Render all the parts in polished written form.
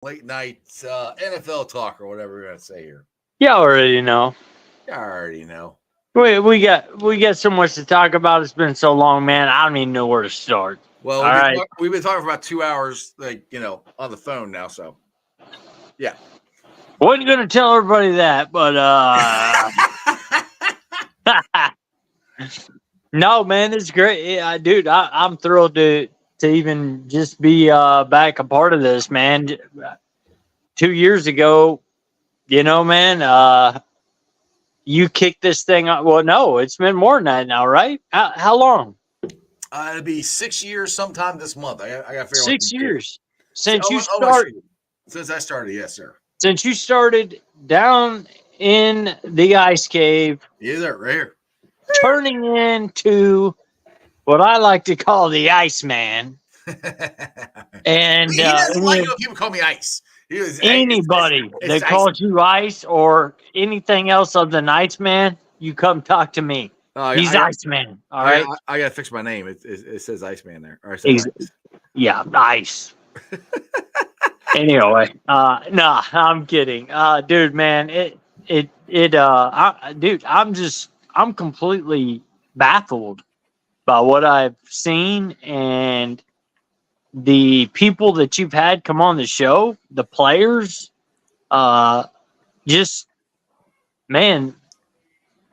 late night NFL talk or whatever we're gonna say here. You already know. I already know. We got so much to talk about. It's been so long, man. I don't even know where to start. Well, All right. we've been talking for about 2 hours, on the phone now. So, yeah. Wasn't gonna tell everybody that, but no, man, it's great, yeah, dude. I'm thrilled to even just be back a part of this, man. 2 years ago, man, you kicked this thing up. Well, no, it's been more than that now, right? How long? It'll be 6 years sometime this month. I got to figure out 6 years since you oh, started. since I started, yes, sir. Since you started down in the ice cave, Yeah, there, right here. turning into what I like to call the Iceman. And he doesn't like it when people call me Ice. Anybody that calls you Ice or anything else other than Iceman, you come talk to me. He's Iceman. All right. I gotta fix my name. It says Iceman there. Or it says Ice. Yeah, Ice. Anyway, no, I'm kidding. Dude, man, dude, I'm completely baffled by what I've seen and the people that you've had come on the show, the players, just, man,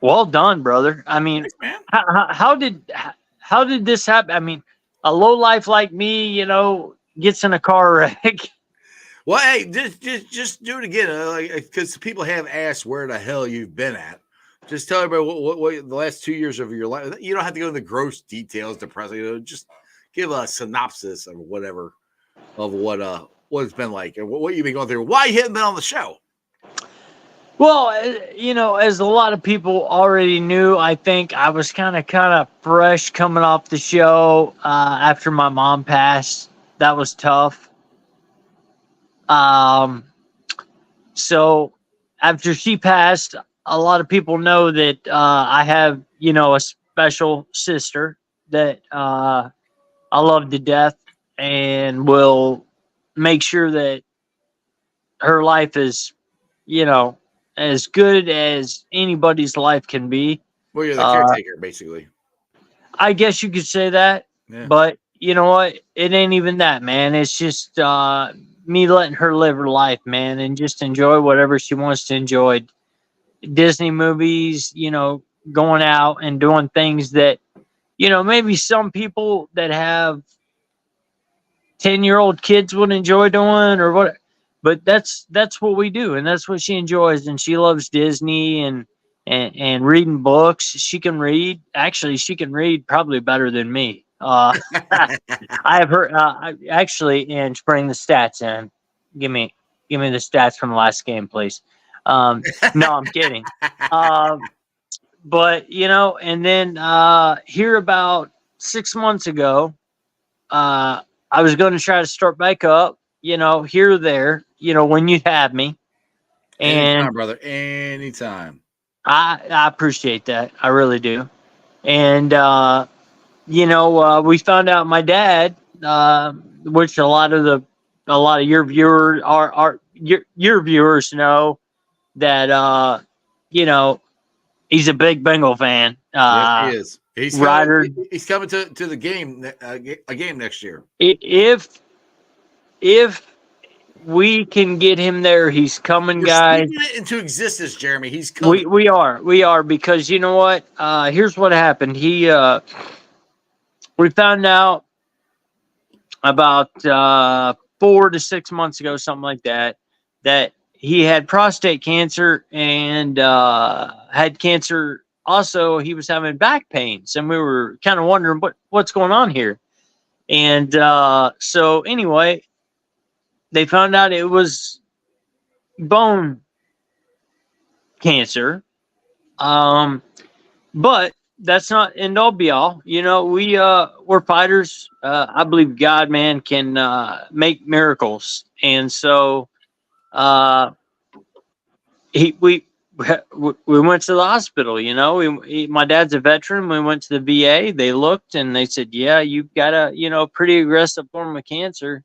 well done, brother. I mean, thanks, how did this happen? I mean, a low life like me, gets in a car wreck. Well, hey, just do it again, because people have asked where the hell you've been at. Just tell everybody what the last 2 years of your life. You don't have to go into gross details, depressing. Just give a synopsis of whatever of what it's been like and what you've been going through. Why you haven't been on the show? Well, as a lot of people already knew, I think I was kind of fresh coming off the show after my mom passed. That was tough. So after she passed, a lot of people know that I have, a special sister that I love to death and will make sure that her life is, as good as anybody's life can be. Well, you're the caretaker, basically. I guess you could say that, but you know what? It ain't even that, man. It's just me letting her live her life, man, and just enjoy whatever she wants to enjoy. Disney movies, going out and doing things that, maybe some people that have 10-year-old kids would enjoy doing or what. But that's what we do, and that's what she enjoys, and she loves Disney and reading books. She can read. Actually, she can read probably better than me. I have her actually, and bring the stats in. Give me the stats from the last game, please. No, I'm kidding. But and then here about 6 months ago, I was going to try to start back up. Here or there. When you have me. And anytime, brother, anytime. I appreciate that. I really do. And we found out my dad, which a lot of your viewers are your viewers know that he's a big Bengal fan. Yes, he is. He's coming to the game a game next year. If we can get him there, he's coming, guys. Speaking it into existence, Jeremy. He's coming. We are because you know what? Here's what happened. We found out about 4 to 6 months ago, something like that he had prostate cancer and had cancer. Also, he was having back pains, and we were kind of wondering what's going on here. And so anyway, they found out it was bone cancer. But that's not end all be all. We're fighters. I believe God, man, can make miracles. And so we went to the hospital. My dad's a veteran. We went to the VA. They looked and they said, yeah, you've got a pretty aggressive form of cancer.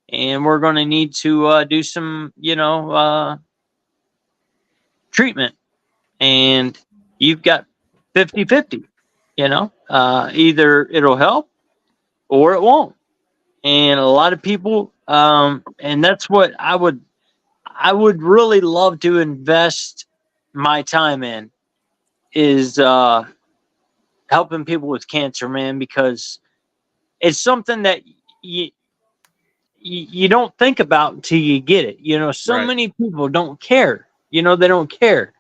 and we're going to need to do some, treatment. And you've got 50-50, either it'll help or it won't. And a lot of people, and that's what I would really love to invest my time in, is helping people with cancer, man, because it's something that you don't think about until you get it. So Right. many people don't care. They don't care.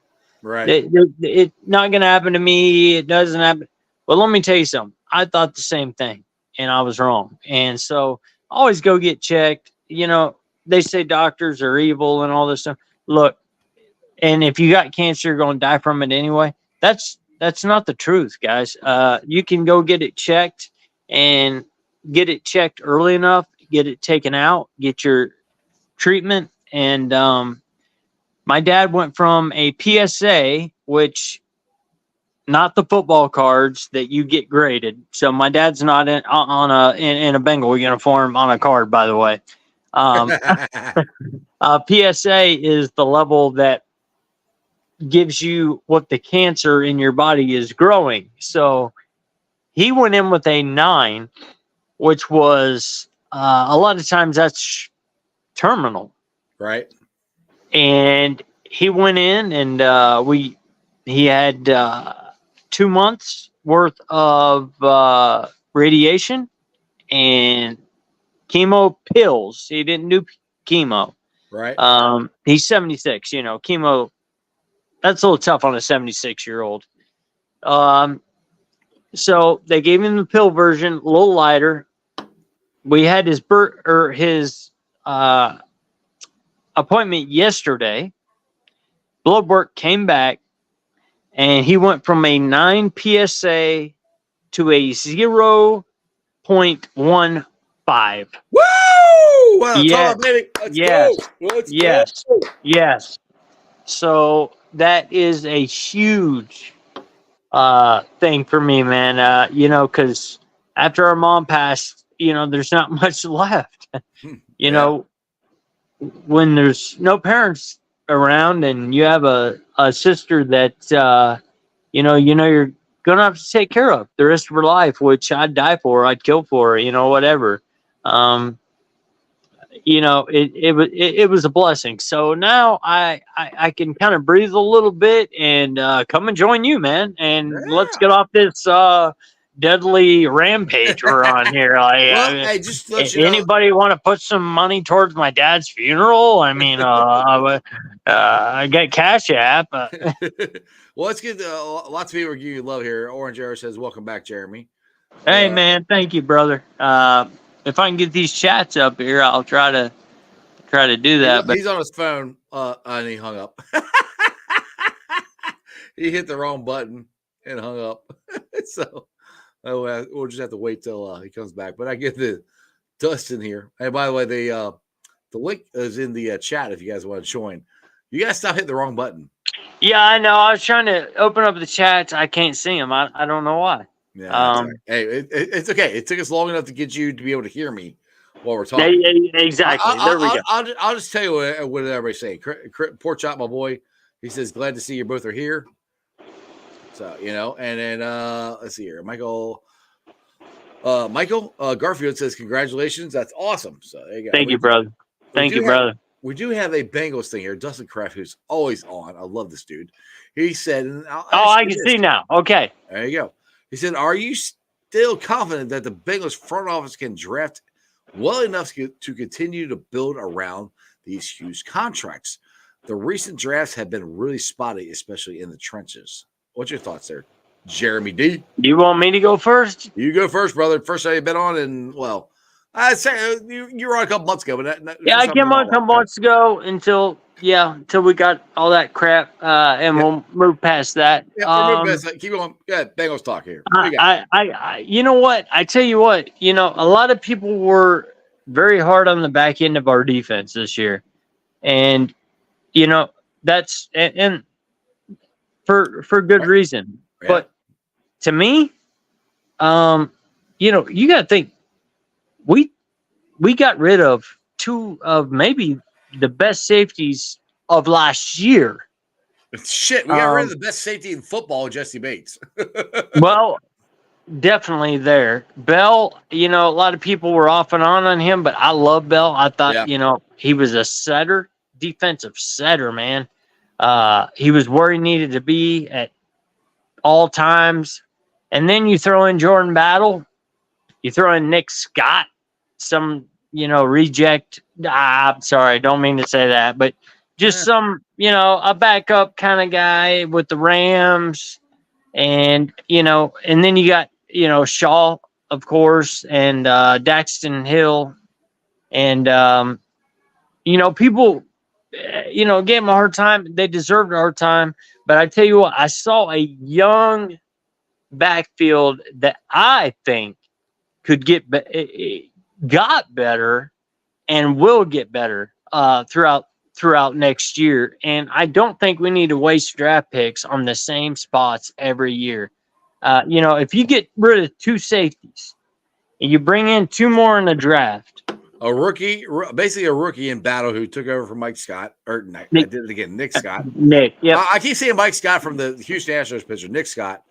Right. It's not going to happen to me. It doesn't happen. Well, let me tell you something. I thought the same thing, and I was wrong. And so always go get checked. They say doctors are evil and all this stuff. Look, and if you got cancer, you're going to die from it anyway. That's not the truth, guys. You can go get it checked and get it checked early enough, get it taken out, get your treatment. And my dad went from a PSA, which not the football cards that you get graded. So my dad's not in a Bengal uniform on a card, by the way. PSA is the level that gives you what the cancer in your body is growing. So he went in with a 9, which was a lot of times that's terminal. Right. And he went in and he had 2 months worth of radiation and chemo pills. He didn't do chemo. Right. He's 76, chemo, that's a little tough on a 76-year-old. So they gave him the pill version, a little lighter. We had his appointment yesterday. Blood work came back, and he went from a 9 PSA to a 0.15. Woo! Wow, Yes. baby. Let's Yes. go. Let's Yes. go. Yes. So that is a huge thing for me, man. Because after our mom passed, there's not much left. When there's no parents around and you have a sister that you're gonna have to take care of the rest of her life, which I'd die for, I'd kill for, whatever. It was a blessing. So now I can kind of breathe a little bit and come and join you, man. And let's get off this deadly rampage we're on here. Hey, just to let you know, Anybody want to put some money towards my dad's funeral? I mean, I got Cash App. well, let's get lots of people are giving you love here. Orange Arrow says, "Welcome back, Jeremy." Hey, man, thank you, brother. If I can get these chats up here, I'll try to do that. He's on his phone, and he hung up. He hit the wrong button and hung up. So we'll just have to wait till he comes back. But I get the Dustin here. Hey, by the way, the link is in the chat if you guys want to join. You guys stop hitting the wrong button. Yeah, I know. I was trying to open up the chats. I can't see them. I don't know why. Yeah. Hey, it's okay. It took us long enough to get you to be able to hear me while we're talking. Exactly. There we go. I'll just tell you what everybody's saying. Pork Chop, my boy, he says, glad to see you both are here. So, and then let's see here. Michael Garfield says, congratulations. That's awesome. So there you go. Thank you, brother. Thank you, brother. We do have a Bengals thing here. Dustin Kraft, who's always on. I love this dude. He said, I can see now. Okay. There you go. He said, are you still confident that the Bengals front office can draft well enough to continue to build around these huge contracts? The recent drafts have been really spotty, especially in the trenches. What's your thoughts there, Jeremy D? You want me to go first? You go first, brother. First time you've been on, and well, I'd say you were on a couple months ago, but I came on a couple months ago until we got all that crap, and we'll move past that. Yeah, move past that. Keep going. Yeah, Bengals talk here. You know what? I tell you what. A lot of people were very hard on the back end of our defense this year, and that's and for good reason. Yeah. But to me, you got to think we got rid of two of maybe the best safeties of last year. Shit, we got rid of the best safety in football, Jesse Bates. Well, definitely there. Bell, a lot of people were off and on him, but I love Bell. I thought, he was a setter, defensive setter, man. He was where he needed to be at all times. And then you throw in Jordan Battle, you throw in Nick Scott, some, reject. I'm sorry, don't mean to say that, but just some, a backup kind of guy with the Rams. And, and then you got, Shaw, of course, and Daxton Hill. And, people, gave him a hard time. They deserved a hard time. But I tell you what, I saw a young backfield that I think could got better and will get better throughout next year. And I don't think we need to waste draft picks on the same spots every year. If you get rid of two safeties and you bring in two more in the draft, basically a rookie in Battle who took over from Mike Scott, I did it again, Nick Scott. Nick, yeah. I keep saying Mike Scott from the Houston Astros pitcher, Nick Scott.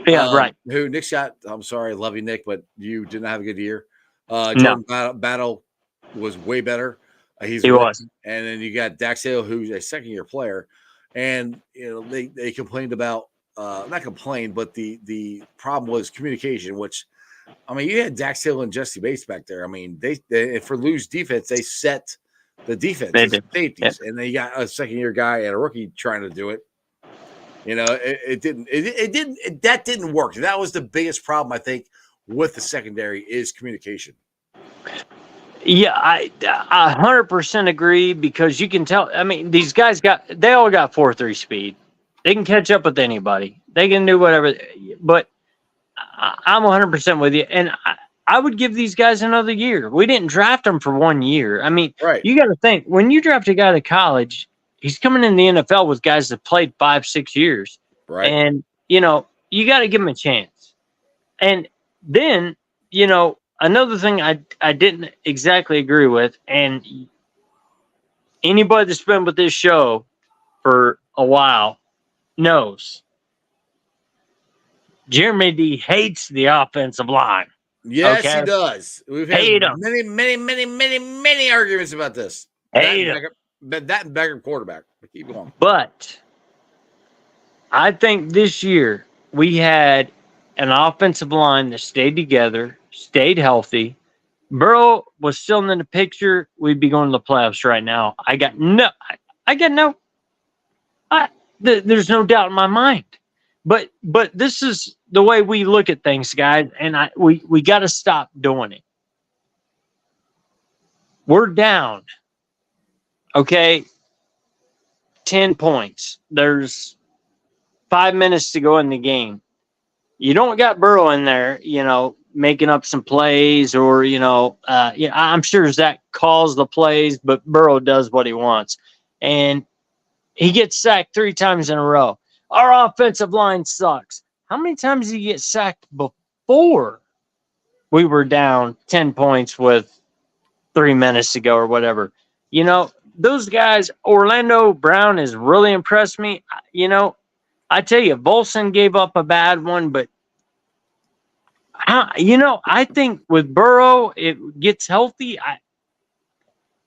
Yeah, right. Who Nick Scott? I'm sorry, I love you, Nick, but you did not have a good year. Jordan Battle was way better. He was, and then you got Dax Hill, who's a second-year player, and they complained about not complained, but the problem was communication. Which, I mean, you had Dax Hill and Jesse Bates back there. I mean, they for loose defense, they set the defense, safeties, and then you got a second-year guy and a rookie trying to do it. It didn't work. That was the biggest problem, I think, with the secondary is communication. Yeah, I 100% agree because you can tell. I mean, these guys they all got 4.3 speed. They can catch up with anybody. They can do whatever. But I'm 100% with you, and I would give these guys another year. We didn't draft them for 1 year. I mean, You got to think when you draft a guy to college, he's coming in the NFL with guys that played 5-6 years, right? And you got to give him a chance. And then another thing I didn't exactly agree with, and anybody that's been with this show for a while knows, Jeremey D hates the offensive line. Yes, he does. We've had many arguments about this. That backup quarterback. Keep going. But I think this year we had an offensive line that stayed together, stayed healthy. Burrow was still in the picture, we'd be going to the playoffs right now. There's no doubt in my mind. But this is the way we look at things, guys, and we got to stop doing it. We're down. Okay, 10 points. There's 5 minutes to go in the game. You don't got Burrow in there, making up some plays or, I'm sure Zach calls the plays, but Burrow does what he wants. And he gets sacked 3 times in a row. Our offensive line sucks. How many times did he get sacked before we were down 10 points with 3 minutes to go or whatever? Those guys, Orlando Brown has really impressed me. I tell you, Volson gave up a bad one, but I think with Burrow, it gets healthy.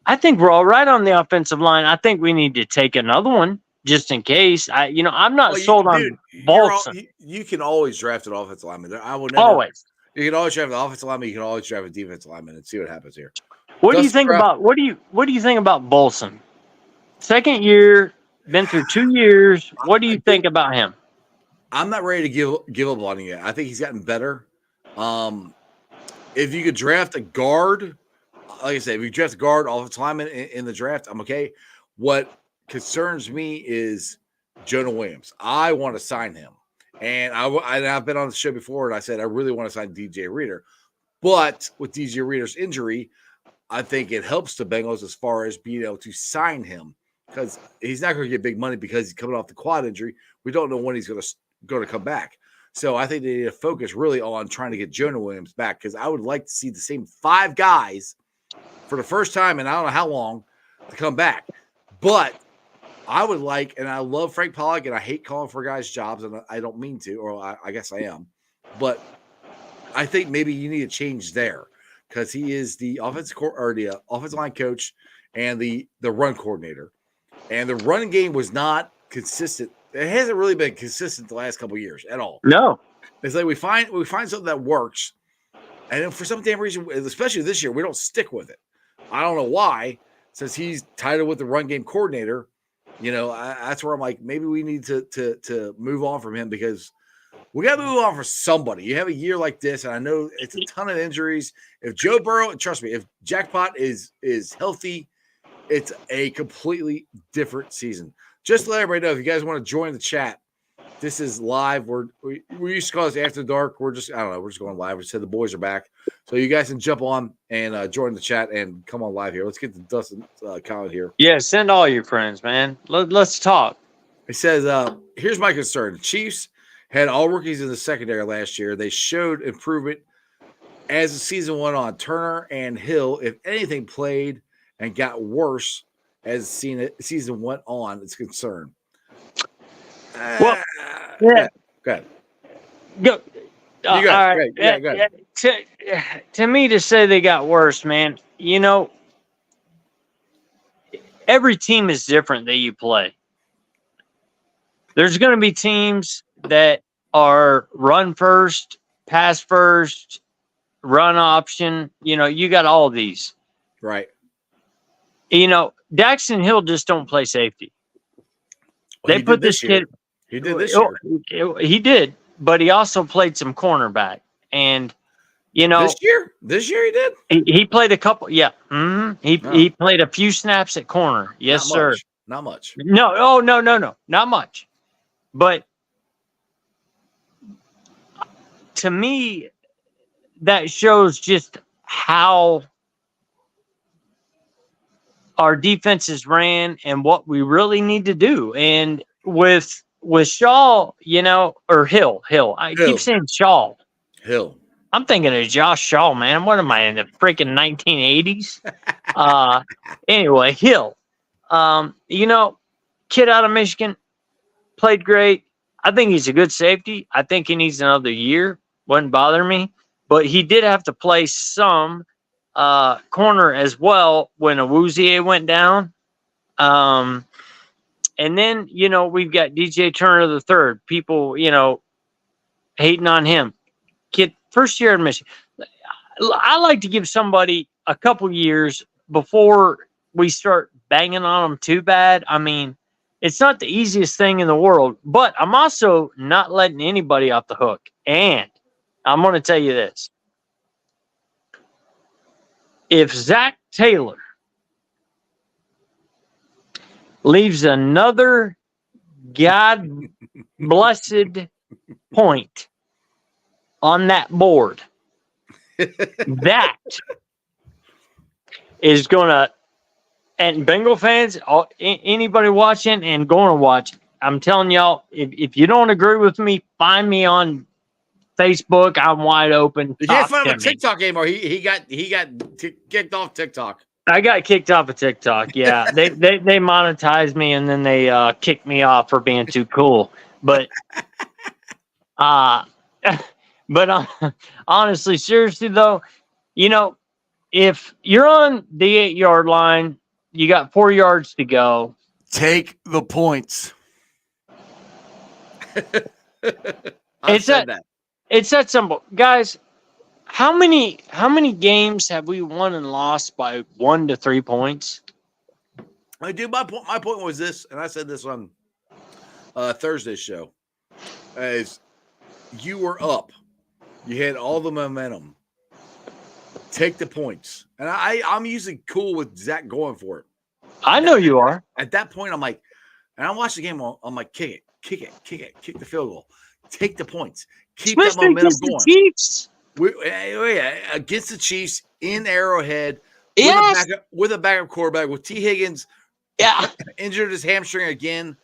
I think we're all right on the offensive line. I think we need to take another one just in case. I'm not sold on Volson. You can always draft an offensive lineman. I will never. Always. You can always draft an offensive lineman. You can always draft a defensive lineman and see what happens here. What do you think about what do you think about Volson? Second year, been through 2 years. What do you think about him? I'm not ready to give up on him yet. I think he's gotten better. If you could draft a guard, like I said, if you draft a guard, offensive lineman in the draft, I'm okay. What concerns me is Jonah Williams. I want to sign him, and I've been on the show before, and I said I really want to sign DJ Reader, but with DJ Reader's injury, I think it helps the Bengals as far as being able to sign him because he's not going to get big money because he's coming off the quad injury. We don't know when he's going to come back. So I think they need to focus really on trying to get Jonah Williams back because I would like to see the same 5 guys for the first time in I don't know how long to come back. But I would like, and I love Frank Pollock, and I hate calling for guys' jobs, and I don't mean to, or I guess I am. But I think maybe you need to change there because he is the offensive line coach and the run coordinator. And the run game was not consistent. It hasn't really been consistent the last couple of years at all. No. It's like we find something that works, and then for some damn reason, especially this year, we don't stick with it. I don't know why, since he's titled with the run game coordinator. That's where I'm like, maybe we need to move on from him because we got to move on for somebody. You have a year like this, and I know it's a ton of injuries. If Joe Burrow, trust me, if Jackpot is healthy, it's a completely different season. Just to let everybody know, if you guys want to join the chat, this is live. We used to call this After Dark. We're just going live. We said the boys are back. So you guys can jump on and join the chat and come on live here. Let's get to Dustin comment here. Yeah, send all your friends, man. Let's talk. He says, here's my concern. The Chiefs had all rookies in the secondary last year. They showed improvement as the season went on. Turner and Hill, if anything, played and got worse as the season went on. It's a concern. Well, yeah. Go ahead. Go. You go ahead. Right. Yeah, go ahead. To me, to say they got worse, man, every team is different that you play. There's going to be teams that are run first, pass first, run option. You got all of these. Right. Daxton Hill just don't play safety. Well, they put this kid. He did this year. He did, but he also played some cornerback. And, this year he did? He played a couple. Yeah. Mm-hmm. He played a few snaps at corner. Yes, sir. Not much. No. Oh, no. Not much. But to me, that shows just how our defenses ran and what we really need to do. And with Shaw, or Hill. I keep saying Shaw. Hill. I'm thinking of Josh Shaw, man. What am I in the freaking 1980s? Anyway, Hill. Kid out of Michigan, played great. I think he's a good safety. I think he needs another year. Wouldn't bother me. But he did have to play some corner as well when Awuzie went down. And then, we've got DJ Turner III. People, hating on him. Kid, first year in Michigan. I like to give somebody a couple years before we start banging on them too bad. I mean, it's not the easiest thing in the world, but I'm also not letting anybody off the hook. And I'm going to tell you this. If Zach Taylor leaves another God-blessed point on that board, that is going to, and Bengal fans, anybody watching and going to watch, I'm telling y'all, if you don't agree with me, find me on Facebook. I'm wide open. You can't find him on TikTok anymore. He got kicked off TikTok. I got kicked off of TikTok. Yeah, they monetized me and then they kicked me off for being too cool. But honestly, seriously though, if you're on the 8-yard line, you got 4 yards to go. Take the points. It's that simple, guys. How many games have we won and lost by 1 to 3 points? My point was this, and I said this on Thursday's show, is you were up. You had all the momentum. Take the points. And I'm usually cool with Zach going for it. I know you are. At that point, I'm like, and I watch the game, I'm like, kick the field goal. Take the points. Keep that momentum going. Chiefs. Against the Chiefs in Arrowhead yes. with a backup quarterback with T. Higgins injured his hamstring again.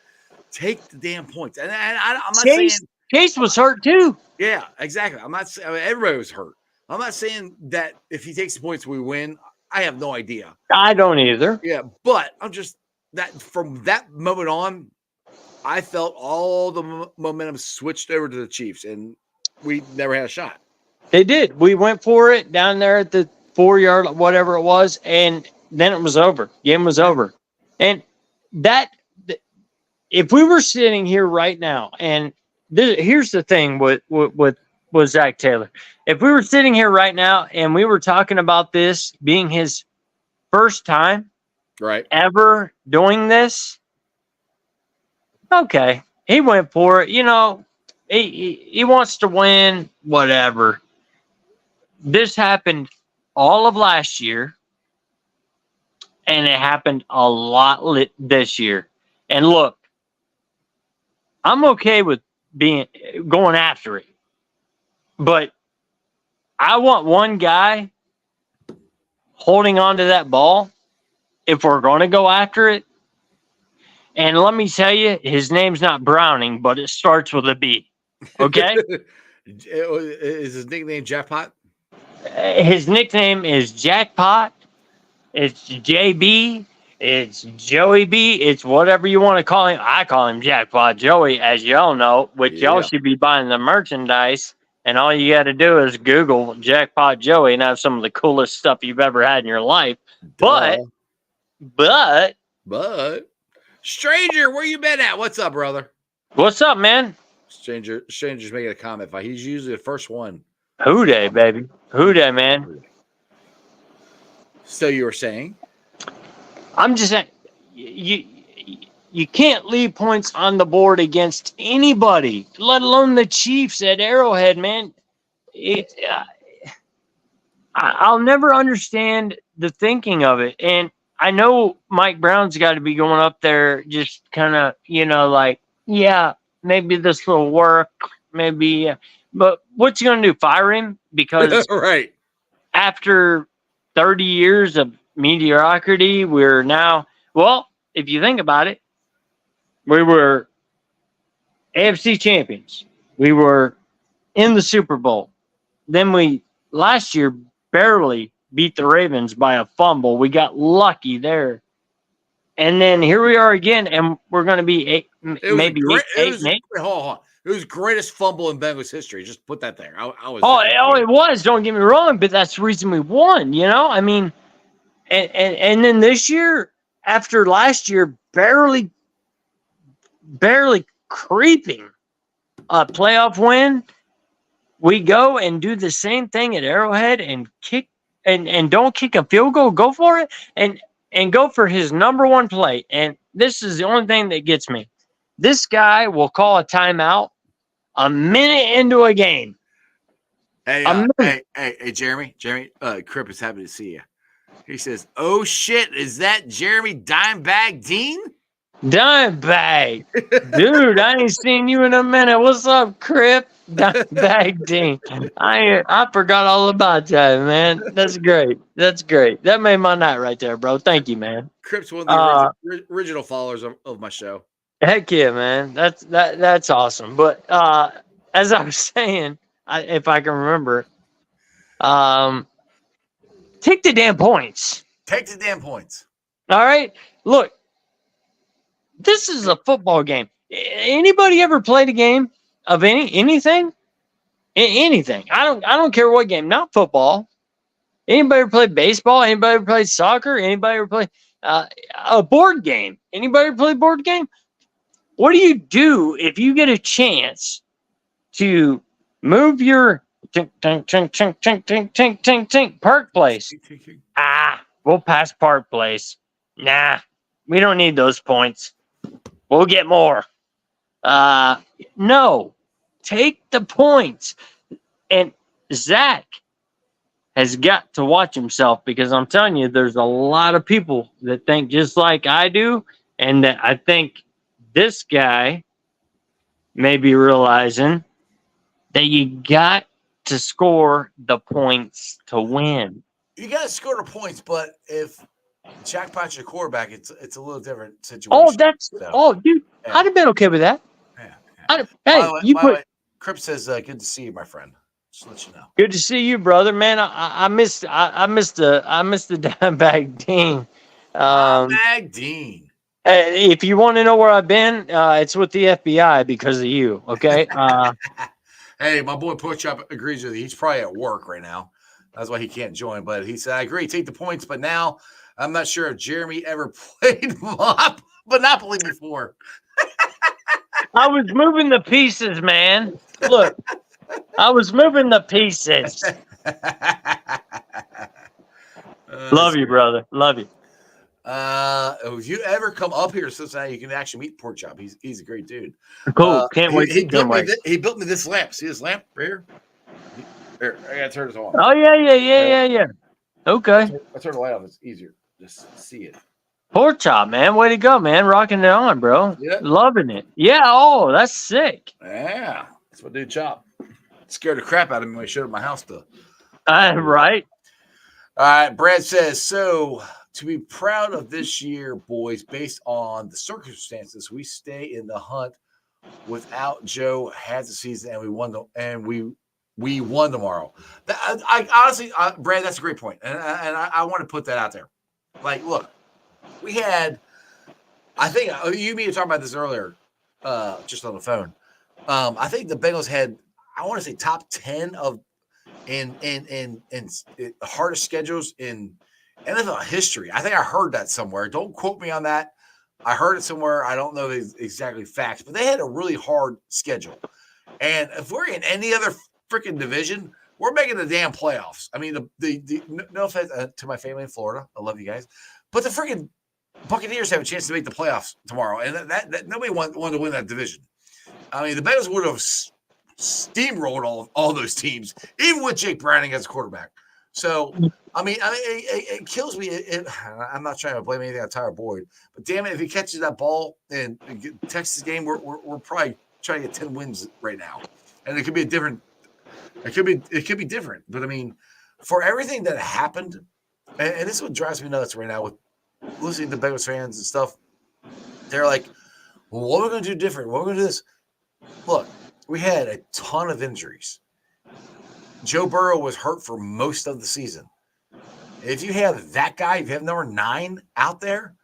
Take the damn points. And I'm not saying Chase was hurt too. Yeah, exactly. I'm not saying everybody was hurt. I'm not saying that if he takes the points we win. I have no idea. I don't either. Yeah, but I'm just that from that moment on, I felt all the momentum switched over to the Chiefs, and we never had a shot. They did. We went for it down there at the 4-yard, whatever it was, and then it was over. Game was over. And that, if we were sitting here right now, and here's the thing with Zach Taylor. If we were sitting here right now and we were talking about this being his first time ever doing this, okay, he went for it. He wants to win, whatever. This happened all of last year, and it happened a lot this year. And look, I'm okay with going after it, but I want one guy holding on to that ball if we're going to go after it. And let me tell you, his name's not Browning, but it starts with a B. Okay? Is his nickname Jackpot? His nickname is Jackpot. It's JB. It's Joey B. It's whatever you want to call him. I call him Jackpot Joey, as y'all know, which y'all should be buying the merchandise. And all you got to do is Google Jackpot Joey and have some of the coolest stuff you've ever had in your life. But Stranger, where you been at? What's up, brother? What's up, man? Stranger's making a comment. He's usually the first one. Who day, baby? Who day, man? So you were saying? I'm just saying, you can't leave points on the board against anybody, let alone the Chiefs at Arrowhead, man. I'll never understand the thinking of it. And I know Mike Brown's got to be going up there just kind of, maybe this will work, maybe. But what's he going to do, fire him? Because after 30 years of mediocrity, we're now, well, if you think about it, we were AFC champions. We were in the Super Bowl. Then we, last year, barely beat the Ravens by a fumble. We got lucky there. And then here we are again, and we're going to be eight and eight. Hold on. It was the greatest fumble in Bengals history. Just put that there. It was. Don't get me wrong, but that's the reason we won. I mean, and then this year, after last year, barely creeping a playoff win, we go and do the same thing at Arrowhead and kick and don't kick a field goal. Go for it and go for his number one play. And this is the only thing that gets me. This guy will call a timeout a minute into a game. Hey, Jeremy, Crip is happy to see you. He says, "Oh shit, is that Jeremy Dimebag Dean?" Dimebag, dude, I ain't seen you in a minute. What's up, Crip? Dimebag Dean. I forgot all about that, man. That's great. That made my night right there, bro. Thank you, man. Crip's one of the original followers of my show. Heck yeah, man. That's awesome. But as I was saying, if I can remember, take the damn points. Take the damn points. All right. Look, this is a football game. Anybody ever played a game of anything? Anything. I don't care what game. Not football. Anybody ever play baseball? Anybody ever play soccer? Anybody ever play a board game? Anybody ever play board game? What do you do if you get a chance to move your tink, tink, tink, tink, tink, tink, tink, tink, tink, Park Place? We'll pass Park Place. Nah, we don't need those points. We'll get more. No, take the points. And Zach has got to watch himself, because I'm telling you, there's a lot of people that think just like I do, and that I think this guy may be realizing that you got to score the points to win. You got to score the points, but if Jackpot's your quarterback, it's a little different situation. Dude, yeah. I'd have been okay with that. Yeah. By the way, Crip says, good to see you, my friend. Just to let you know. Good to see you, brother. Man, I missed the Dimebag Dean. Dimebag Dean. If you want to know where I've been, it's with the FBI because of you. Okay. Hey, my boy Porkchop agrees with you. He's probably at work right now. That's why he can't join. But he said, I agree, take the points. But now I'm not sure if Jeremy ever played Monopoly before. I was moving the pieces, man. Look, I was moving the pieces. Love you, brother. Love you. If you ever come up here to Cincinnati, you can actually meet Porkchop. He's a great dude. Cool. Can't wait. He built me this lamp. See this lamp right here? Here, I gotta turn this on. Oh yeah. Okay. I turn the light on. It's easier. Just see it. Porkchop, man. Way to go, man. Rocking it on, bro. Yeah. Loving it. Yeah. Oh, that's sick. Yeah. That's what dude Chop. Scared the crap out of me when I showed up my house though. Right. All right. Brad says, so to be proud of this year, boys, based on the circumstances, we stay in the hunt without Joe half the season, and we won tomorrow. I honestly, Brad, that's a great point, and I want to put that out there. Like, look, we had, I think you and me were talking about this earlier, just on the phone. I think the Bengals had, I want to say, top 10 of in hardest schedules in NFL history. I think I heard that somewhere. Don't quote me on that. I heard it somewhere. I don't know exactly facts, but they had a really hard schedule. And if we're in any other freaking division, we're making the damn playoffs. I mean, no offense to my family in Florida. I love you guys. But the freaking Buccaneers have a chance to make the playoffs tomorrow. And that nobody wanted to win that division. I mean, the Bengals would have steamrolled all those teams, even with Jake Browning as a quarterback. So, I mean, it kills me. I'm not trying to blame anything on Tyler Boyd, but damn it, if he catches that ball in Texas game, we're probably trying to get 10 wins right now, and it could be a different. It could be different, but I mean, for everything that happened, and this is what drives me nuts right now with listening to Bengals fans and stuff. They're like, well, what are we going to do different? What are we going to do this? Look, we had a ton of injuries. Joe Burrow was hurt for most of the season. If you have that guy, if you have number 9 out there,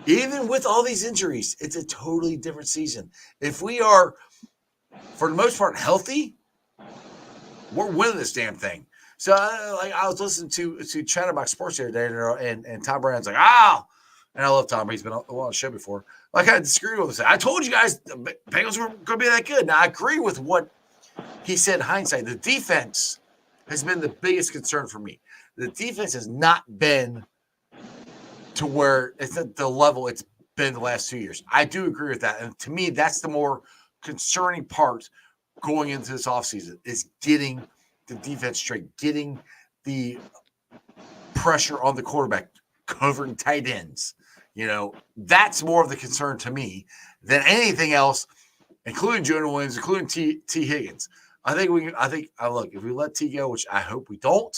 even with all these injuries, it's a totally different season. If we are, for the most part, healthy, we're winning this damn thing. So, I was listening to Chatterbox Sports the other day, and Tom Brown's like, and I love Tom. He's been on the show before. I kind of disagree with him. I told you guys the Bengals were going to be that good. Now, I agree with what he said in hindsight. The defense has been the biggest concern for me. The defense has not been to where it's at the level it's been the last 2 years. I do agree with that. And to me, that's the more concerning part going into this offseason is getting the defense straight, getting the pressure on the quarterback, covering tight ends. That's more of the concern to me than anything else, including Jonah Williams, including T. Higgins. I think look, if we let T go, which I hope we don't,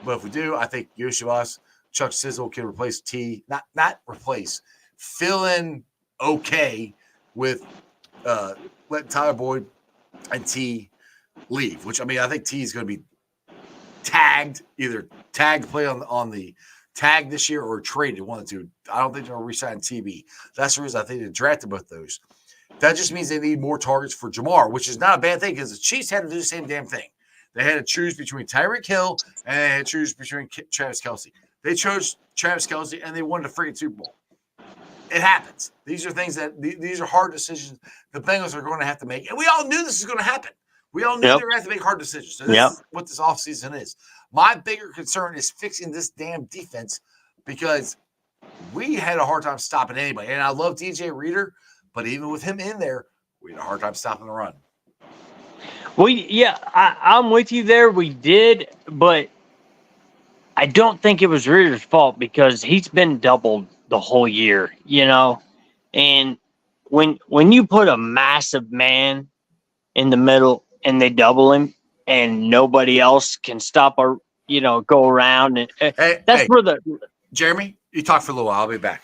but if we do, I think Yoshivas, Chuck Sizzle can replace T, not replace, fill in okay with letting Tyler Boyd and T leave, which I mean, I think T is going to be tagged, either tagged play on the tag this year or traded, one of the two. I don't think they're going to re-sign TB. That's the reason I think they drafted both those. That just means they need more targets for Jamar, which is not a bad thing because the Chiefs had to do the same damn thing. They had to choose between Tyreek Hill and they had to choose between Travis Kelce. They chose Travis Kelce and they won the freaking Super Bowl. It happens. These are things these are hard decisions the Bengals are going to have to make. And we all knew this was going to happen. We all knew they were going to have to make hard decisions. So this is what this offseason is. My bigger concern is fixing this damn defense because we had a hard time stopping anybody. And I love DJ Reader, but even with him in there, we had a hard time stopping the run. I'm with you there. We did, but I don't think it was Reader's fault because he's been doubled the whole year, And when you put a massive man in the middle and they double him and nobody else can stop or go around and where Jeremy, you talk for a little while. I'll be back.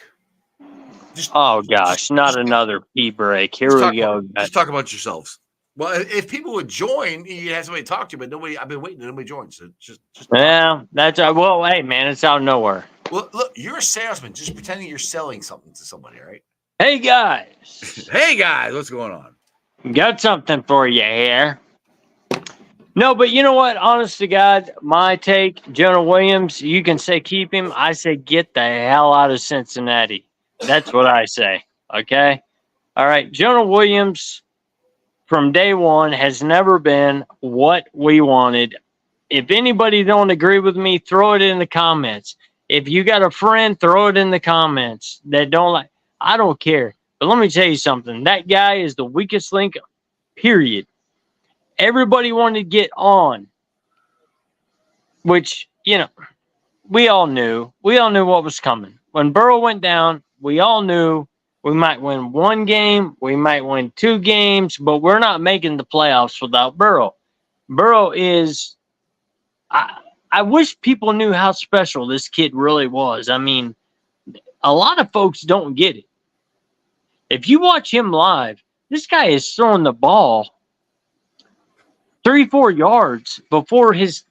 Not another pee break. Here we go. Just talk about yourselves. Well, if people would join, you have somebody to talk to, but nobody. I've been waiting, and nobody joins. So just Yeah, that's well. Hey, man, it's out of nowhere. well, look, you're a salesman, just pretending you're selling something to somebody, right? Hey guys, Hey guys, what's going on? got something for you here. No, but you know what? Honest to God, my take, Jonah Williams, you can say keep him. I say get the hell out of Cincinnati. That's what I say. Okay? All right. Jonah Williams, from day one, has never been what we wanted. If anybody don't agree with me, throw it in the comments. If you got a friend, throw it in the comments that don't like. I don't care. But let me tell you something. That guy is the weakest link, period. Everybody wanted to get on, which, you know, we all knew. We all knew what was coming. When Burrow went down, we all knew we might win one game, we might win 2 games, but we're not making the playoffs without Burrow. Burrow is, I wish people knew how special this kid really was. I mean, a lot of folks don't get it. If you watch him live, this guy is throwing the ball 3-4 yards before his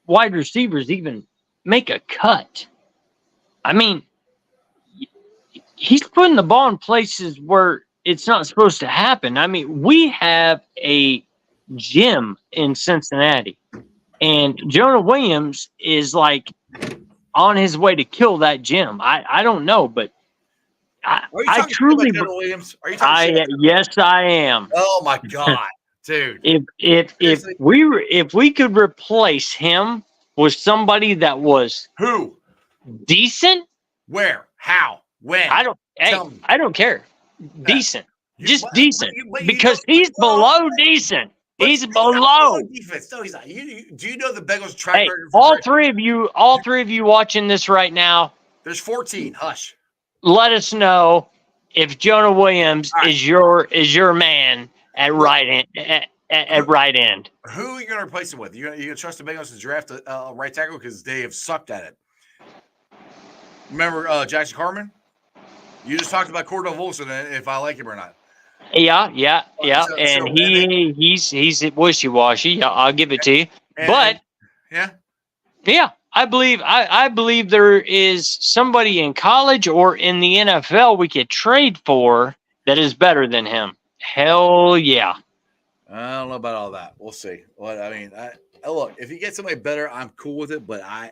wide receivers even make a cut. I mean, he's putting the ball in places where it's not supposed to happen. I mean, we have a gym in Cincinnati, and Jonah Williams is like on his way to kill that gym. I don't know, but I truly. Jonah Williams? Are you talking shit? Yes, I am. Oh my God. Dude, if we could replace him with somebody that was who decent, where, how, when? I don't care. Decent, just decent, because he's below decent. He's below defense. No, he's not. Do you know the Bengals track record? All three of you watching this right now. There's 14. Hush. Let us know if Jonah Williams is your man at right end. At right end. Who are you going to replace him with? You going to trust the Bengals to draft a right tackle because they have sucked at it? Remember Jackson Carman? You just talked about Cordell Volson and if I like him or not. Yeah. He's wishy-washy. Yeah, I'll give it to you. But I believe there is somebody in college or in the NFL we could trade for that is better than him. Hell yeah. I don't know about all that. We'll see. What I mean, look, if you get somebody better, I'm cool with it. But I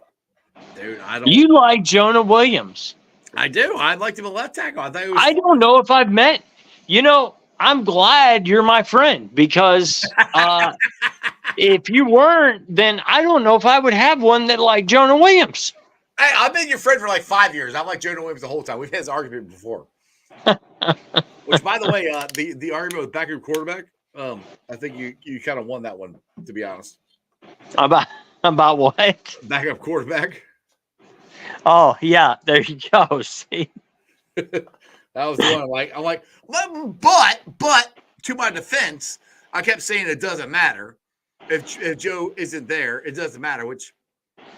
don't. You like Jonah Williams? I do. I'd like to be a left tackle. I don't know if I've met. You know, I'm glad you're my friend because if you weren't, then I don't know if I would have one that like Jonah Williams. Hey, I've been your friend for like 5 years. I've liked Jonah Williams the whole time. We've had this argument before. Which, by the way, the argument with backup quarterback. I think you kind of won that one, to be honest. About what? Backup quarterback. Oh yeah, there you go. See, that was the one. I'm like, but to my defense, I kept saying it doesn't matter if Joe isn't there. It doesn't matter. Which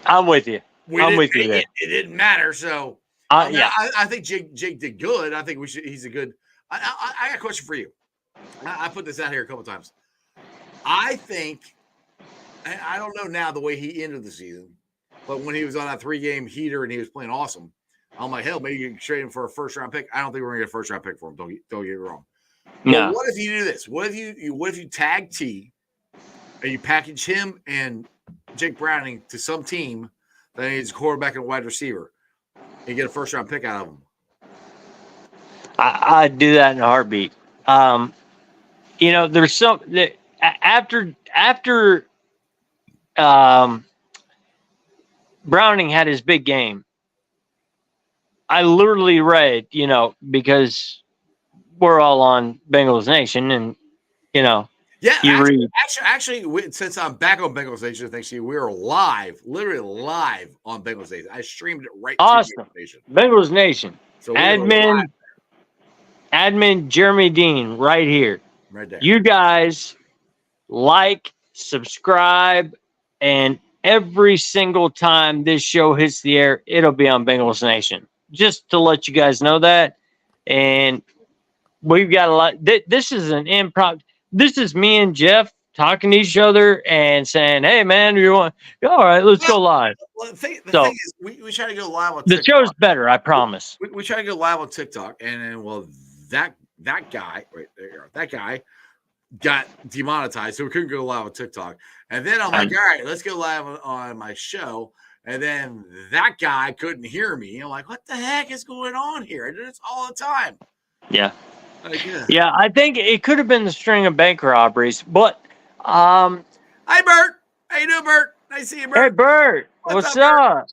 I'm with you. I'm with you. It didn't matter. So yeah, I think Jake did good. I think he's a good. I got a question for you. I put this out here a couple times. I think, I don't know now the way he ended the season, but when he was on that 3-game heater and he was playing awesome, I'm like, hell, maybe you can trade him for a first-round pick. I don't think we're going to get a first-round pick for him. Don't get me wrong. No. What if you do this? What if you tag T and you package him and Jake Browning to some team that needs a quarterback and a wide receiver and get a first-round pick out of them? I'd do that in a heartbeat. You know, there's some after Browning had his big game. I literally read, you know, because we're all on Bengals Nation, and you know, actually, since I'm back on Bengals Nation, thanks to you, we are literally live on Bengals Nation. I streamed it right. Awesome, to Bengals Nation. Bengals Nation. So admin Jeremey D right here. Right there. You guys like, subscribe, and every single time this show hits the air, it'll be on Bengals Nation. Just to let you guys know that. And we've got a lot. This is an improv. this is me and Jeff talking to each other and saying, "Hey, man, you want? All right, let's go live." Well, the thing So is, we try to go live on the TikTok. show's better, I promise. We try to go live on TikTok, and then that guy right there, that guy got demonetized, so we couldn't go live on TikTok. And then I'm like, all right, let's go live on my show. And then that guy couldn't hear me. I'm like, what the heck is going on here? I do this all the time. Yeah. Like, Yeah, I think it could have been the string of bank robberies, but Hi, Bert. How you doing, Bert? Nice to see you, Bert. hey, Bert, what's up?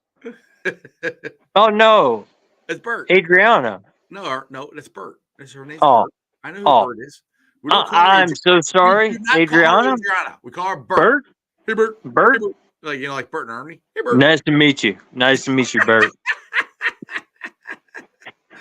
Oh no, It's Bert. Adriana. No, that's Bert. That's her name. Oh, Bert. I know who Bert is. We don't call her I'm so sorry, we do not Adriana. call her Adriana. We call her Bert. Hey, Bert. Bert. Hey, Bert. Like, you know, like Bert and Ernie. Hey, Bert. Nice to meet you. Nice to meet you, Bert.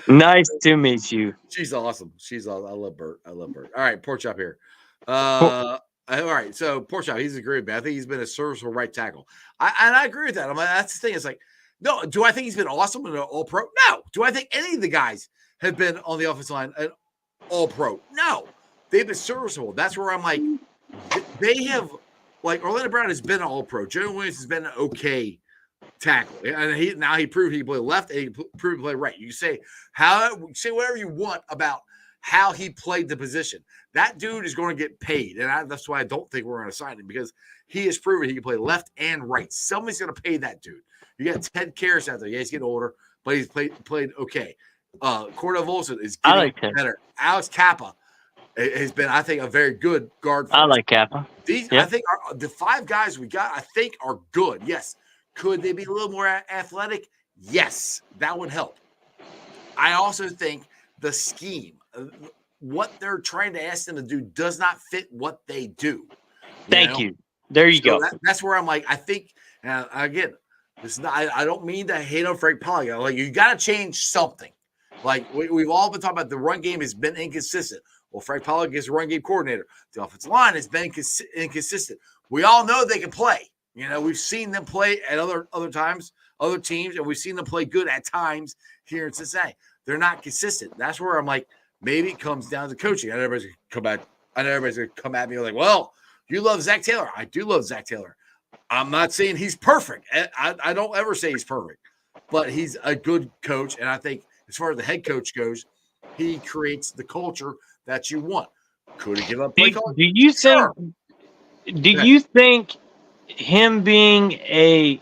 Nice to meet you. She's awesome. I love Bert. I love Bert. All right, Pork Chop here. All right, so Pork Chop, he's a great man. I think he's been a serviceable right tackle. I agree with that. I'm like, that's the thing. It's like, no, do I think he's been awesome and an all-pro? No. Do I think any of the guys have been on the offensive line an all-pro? No. They've been serviceable. That's where I'm like, they have, like, Orlando Brown has been an all-pro. Jonah Williams has been an okay tackle, and he proved he can play left and he proved he can play right. You say whatever you want about how he played the position. That dude is going to get paid, and that's why I don't think we're going to sign him, because he has proven he can play left and right. Somebody's going to pay that dude. You got Ted Karras out there. Yeah, he's getting older, but he's played okay. Cordell Volson is getting better. Alex Kappa has been, I think, a very good guard. I like Kappa. I think the 5 guys we got, I think, are good. Yes. Could they be a little more athletic? Yes, that would help. I also think the scheme, what they're trying to ask them to do, does not fit what they do. Thank you. There you go. That's where I'm like, I think, again, this is not, I don't mean to hate on Frank Pollock. Like, you got to change something. Like, we've all been talking about the run game has been inconsistent. Well, Frank Pollock is a run game coordinator. The offensive line has been inconsistent. We all know they can play. You know, we've seen them play at other times, other teams, and we've seen them play good at times here in Cincinnati. They're not consistent. That's where I'm like, maybe it comes down to coaching. I know everybody's gonna come at me like, well, you love Zach Taylor. I do love Zach Taylor. I'm not saying he's perfect. I don't ever say he's perfect, but he's a good coach. And I think as far as the head coach goes, he creates the culture that you want. Could he give up play calling? Do you Sure. you think him being a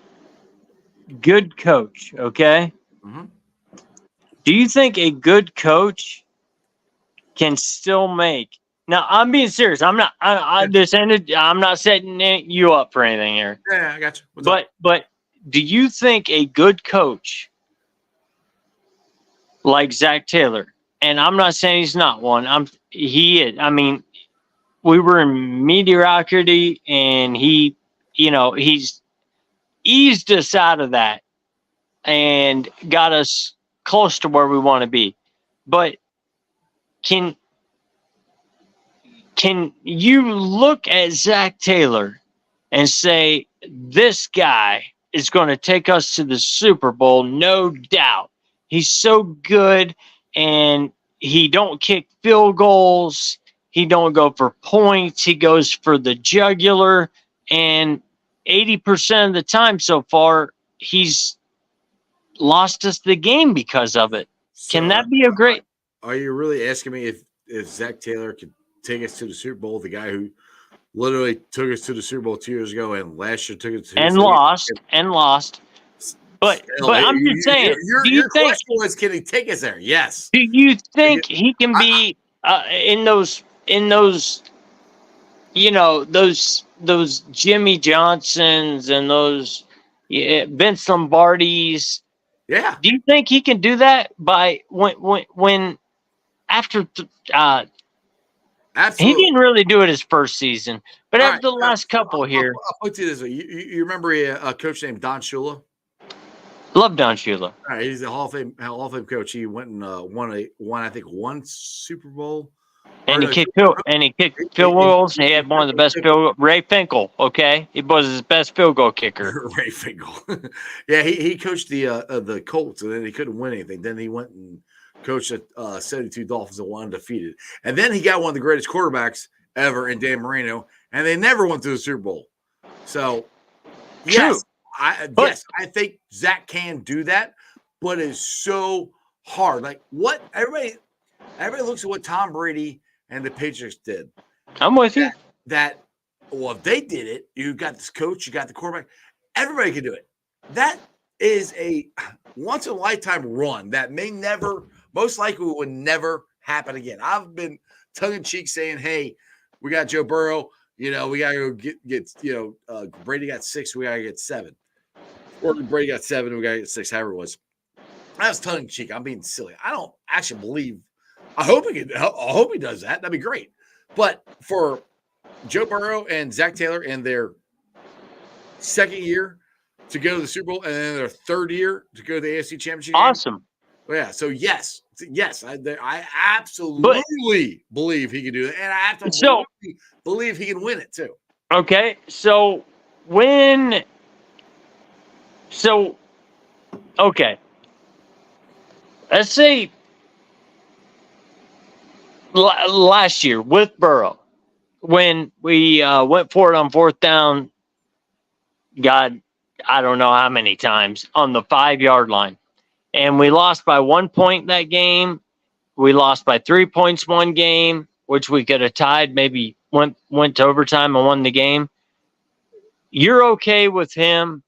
good coach, okay? Mm-hmm. Do you think a good coach can still make? Now, I'm being serious. I'm not. I'm not setting you up for anything here. Yeah, I got you. But do you think a good coach like Zach Taylor, and I'm not saying he's not one. He is. I mean, we were in mediocrity, and he's eased us out of that and got us close to where we want to be. But can you look at Zach Taylor and say, this guy is going to take us to the Super Bowl, no doubt. He's so good, and he don't kick field goals. He don't go for points. He goes for the jugular, and 80% of the time so far, he's lost us the game because of it. So, can that be a great? Are you really asking me if Zach Taylor could take us to the Super Bowl? The guy who literally took us to the Super Bowl 2 years ago and last year took us to lost. But I'm just saying. Your question was, can he take us there? Yes. Do you think he can be in those? You know, those Jimmy Johnsons and those Vince Lombardis. Yeah. Do you think he can do that by when after? Absolutely. He didn't really do it his first season, but after the last couple here. I'll put it this way. You remember a coach named Don Shula? Love Don Shula. All right, he's a Hall of Fame coach. He went and won Super Bowl. And he kicked field goals. He had one of the best field goals. Ray Finkel, okay? He was his best field goal kicker. Ray Finkel. Yeah, he coached the Colts, and then he couldn't win anything. Then he went and coached the 72 Dolphins and won undefeated. And then he got one of the greatest quarterbacks ever in Dan Marino, and they never went to the Super Bowl. So, yes, I think Zach can do that, but it's so hard. Like what everybody looks at what Tom Brady and the Patriots did. I'm with you. Well, if they did it, you got this coach, you got the quarterback, everybody can do it. That is a once in a lifetime run that most likely would never happen again. I've been tongue in cheek saying, "Hey, we got Joe Burrow. We got to go get Brady got 6, we got to get 7. Or Brady got 7, we got to get 6, however it was." That was tongue in cheek. I'm being silly. I don't actually believe. I hope he does that. That'd be great. But for Joe Burrow and Zach Taylor in their second year to go to the Super Bowl, and then their third year to go to the AFC Championship game. Awesome. Yeah. So yes, I absolutely believe he can do it, and I absolutely believe he can win it too. Okay. Okay. Let's say last year with Burrow, when we went for it on 4th down, God, I don't know how many times, on the 5-yard line. And we lost by 1 point that game. We lost by 3 points one game, which we could have tied, maybe went to overtime and won the game. You're okay with him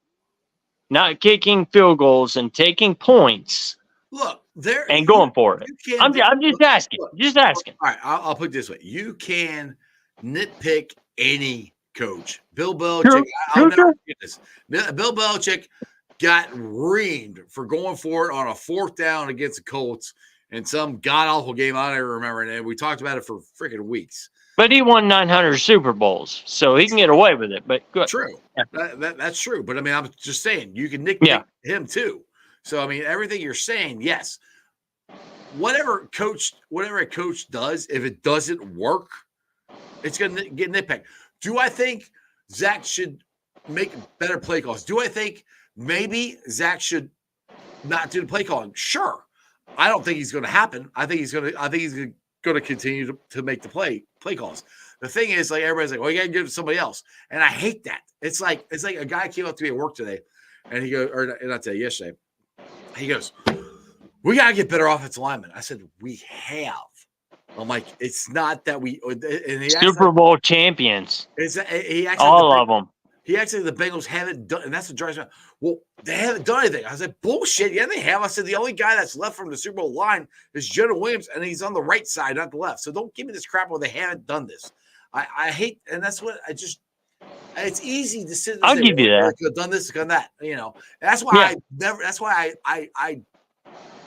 not kicking field goals and taking points? Look, and going for it. I'm just asking. Just asking. All right, I'll put it this way: you can nitpick any coach. Bill Belichick. I'll never forget this. Bill Belichick got reamed for going for it on a 4th down against the Colts in some god awful game I don't even remember, and we talked about it for freaking weeks. But he won 900 Super Bowls, so he can get away with it. But good. True, that's true. But I mean, I'm just saying you can nitpick him too. So I mean, everything you're saying, yes. Whatever a coach does, if it doesn't work, it's going to get nitpicked. Do I think Zach should make better play calls? Do I think maybe Zach should not do the play calling? Sure. I don't think he's going to happen. I think he's going to continue to make the play calls. The thing is, like, everybody's like, "Well, you got to give it to somebody else," and I hate that. It's like a guy came up to me at work today, and he goes, or not today, yesterday. He goes, "We got to get better offensive linemen." I said, "We have." I'm like, "It's not that we." And Super Bowl champions. All of them. He actually, the Bengals haven't done, and that's what drives me. Well, they haven't done anything. I said, "Bullshit." Yeah, they have. I said, the only guy that's left from the Super Bowl line is Jonah Williams, and he's on the right side, not the left. So don't give me this crap where they haven't done this. I hate, and that's what I just. It's easy to sit. I'll give you that. I could have done this, done that. And that's why That's why I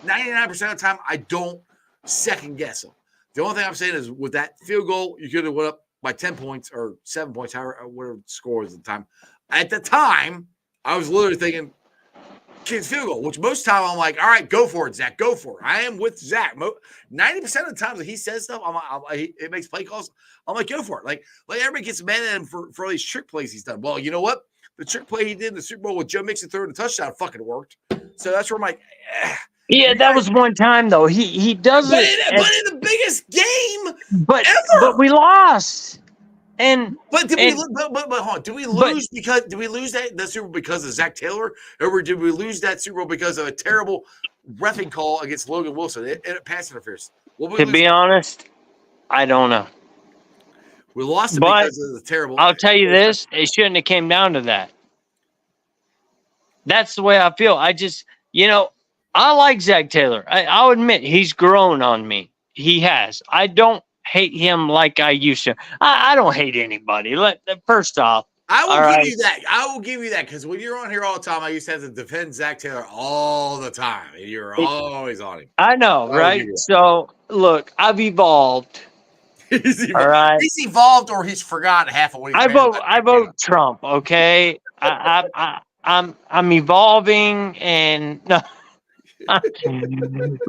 99% of the time I don't second guess them. The only thing I'm saying is with that field goal, you could have went up by 10 points or 7 points, however, whatever the score was at the time. At the time, I was literally thinking, kids field goal, which most time I'm like, all right, go for it, Zach, go for it. I am with Zach. 90% of the times that he says stuff, it makes play calls. I'm like, go for it. Like everybody gets mad at him for all these trick plays he's done. Well, you know what? The trick play he did in the Super Bowl with Joe Mixon throwing a touchdown fucking worked. So that's where I'm like, yeah, that was one time though. He does but it, but in the biggest game, but we lost. But hold on. Did we lose that Super Bowl because of Zach Taylor, or did we lose that Super Bowl because of a terrible reffing call against Logan Wilson and pass interference? To be honest, I don't know. We lost it because of the terrible. I'll tell you this: it shouldn't have came down to that. That's the way I feel. I just, I like Zach Taylor. I'll admit he's grown on me. He has. I don't hate him like I used to. I don't hate anybody. First off, I will give you that. I will give you that because when you're on here all the time, I used to have to defend Zach Taylor all the time, and you're always on him. I know, right? So look, I've evolved. He's evolved. All right. He's evolved, or he's forgotten half of what he's. I vote Trump. Okay, I'm evolving, and no,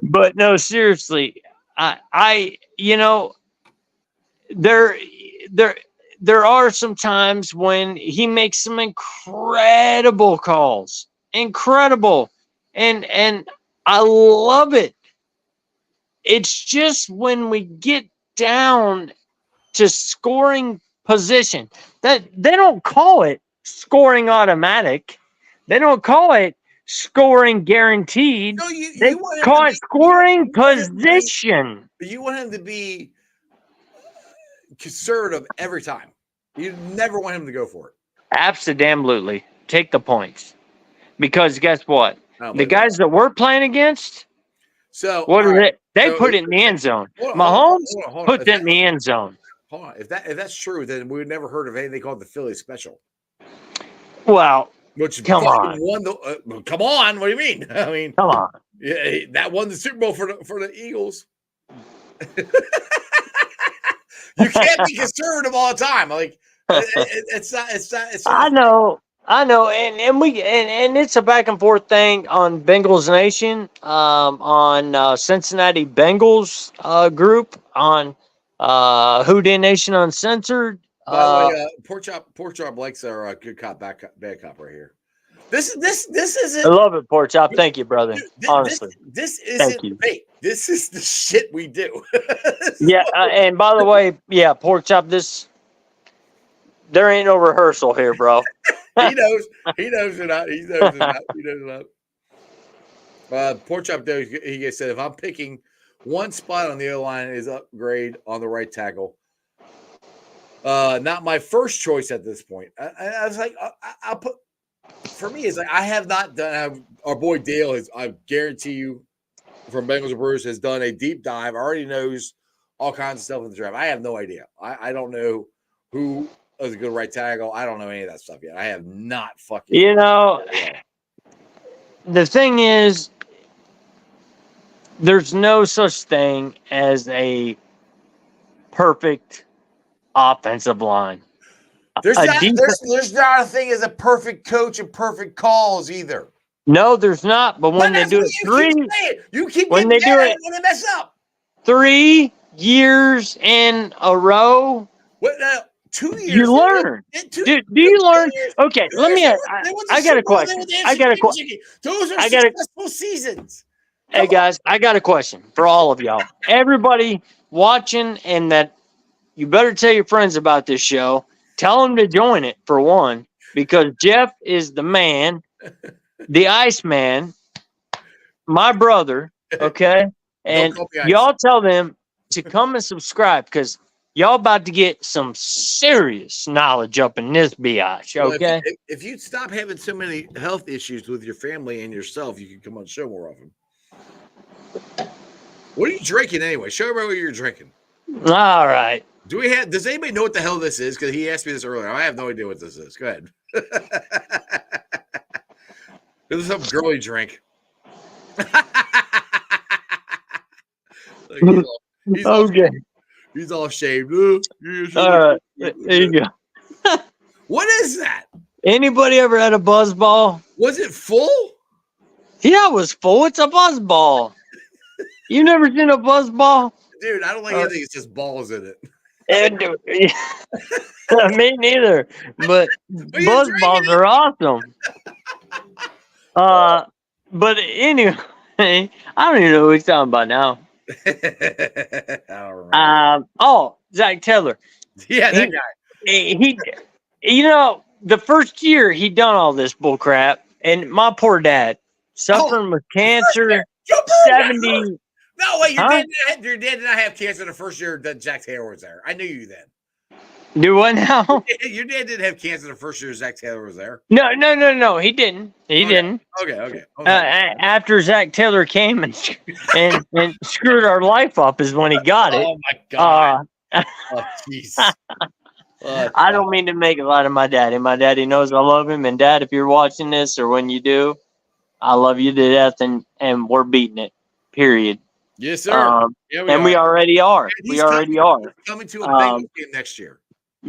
but no, seriously, there are some times when he makes some incredible calls, and I love it. It's just when we get down to scoring position. That they don't call it scoring automatic. They don't call it scoring guaranteed. No, They you want him call to it be, scoring you want him to be, position. you want him to be conservative every time. You never want him to go for it. Absolutely. Take the points. Because guess what? The guys that we're playing against, so what is it? They So put it in the end zone. hold on, Mahomes hold on. puts it in the end zone. Hold on. If that's true, then we've never heard of anything called the Philly Special. Well, Which come on. won the come on, what do you mean? I mean, Come on. Yeah, that won the Super Bowl for the Eagles. You can't be conservative all the time. Like it's not. I know, and it's a back and forth thing on Bengals Nation, on Cincinnati Bengals group, on Houdin Nation Uncensored. By the way, Pork Chop likes our good cop, bad cop right here. This isn't. I love it, Pork Chop. Thank you, brother. Honestly, this isn't fake. This is the shit we do. Yeah, and by the way, yeah, Pork Chop. There ain't no rehearsal here, bro. He knows it not. He knows it not. Pork Chop though, he said, if I'm picking one spot on the O line is upgrade on the right tackle. Not my first choice at this point. I was like, I'll put. For me, it's like I have not done. Our boy Dale has. I guarantee you, from Bengals and Brewers, has done a deep dive. Already knows all kinds of stuff in the draft. I have no idea. I don't know who is a good right tackle. I don't know any of that stuff yet. I have not fucking. You know, the thing is, there's no such thing as a perfect offensive line. There's not a thing as a perfect coach and perfect calls either. No, there's not. But when they do it you keep when they do it when they mess up 3 years in a row. What 2 years? You learn. Do you learn? Okay, let me. I got a question. Those are successful seasons. Hey guys, I got a question for all of y'all. Everybody watching, and that you better tell your friends about this show. Tell them to join it for one, because Jeff is the man, the Iceman, my brother. Okay, and y'all tell them to come and subscribe, because y'all about to get some serious knowledge up in this biatch. Okay. Well, if you stop having so many health issues with your family and yourself, you can come on the show more often. What are you drinking anyway? Show everybody what you're drinking. All right. Does anybody know what the hell this is? Because he asked me this earlier. I have no idea what this is. Go ahead. This is some girly drink. He's okay. He's all shaved. All right. There you go. What is that? Anybody ever had a buzz ball? Was it full? Yeah, it was full. It's a buzz ball. You never seen a buzz ball? Dude, I don't like anything. It's just balls in it. Me neither. But buzz balls are awesome. But anyway, I don't even know what he's talking about now. Zach Taylor. Yeah, that guy. He, the first year he done all this bull crap, and my poor dad suffering with cancer. 70. No, wait, your dad did not have cancer the first year that Jack Taylor was there. I knew you then. Do what now? Your dad didn't have cancer the first year Zach Taylor was there. No, he didn't. He didn't. Okay. After Zach Taylor came and screwed our life up is when he got it. Oh my god. Jeez. I don't mean to make a lot of my daddy. My daddy knows I love him, and Dad, if you're watching this or when you do, I love you to death, and we're beating it. Period. Yes, sir. We already are. We already are. Coming to a Bengals game next year.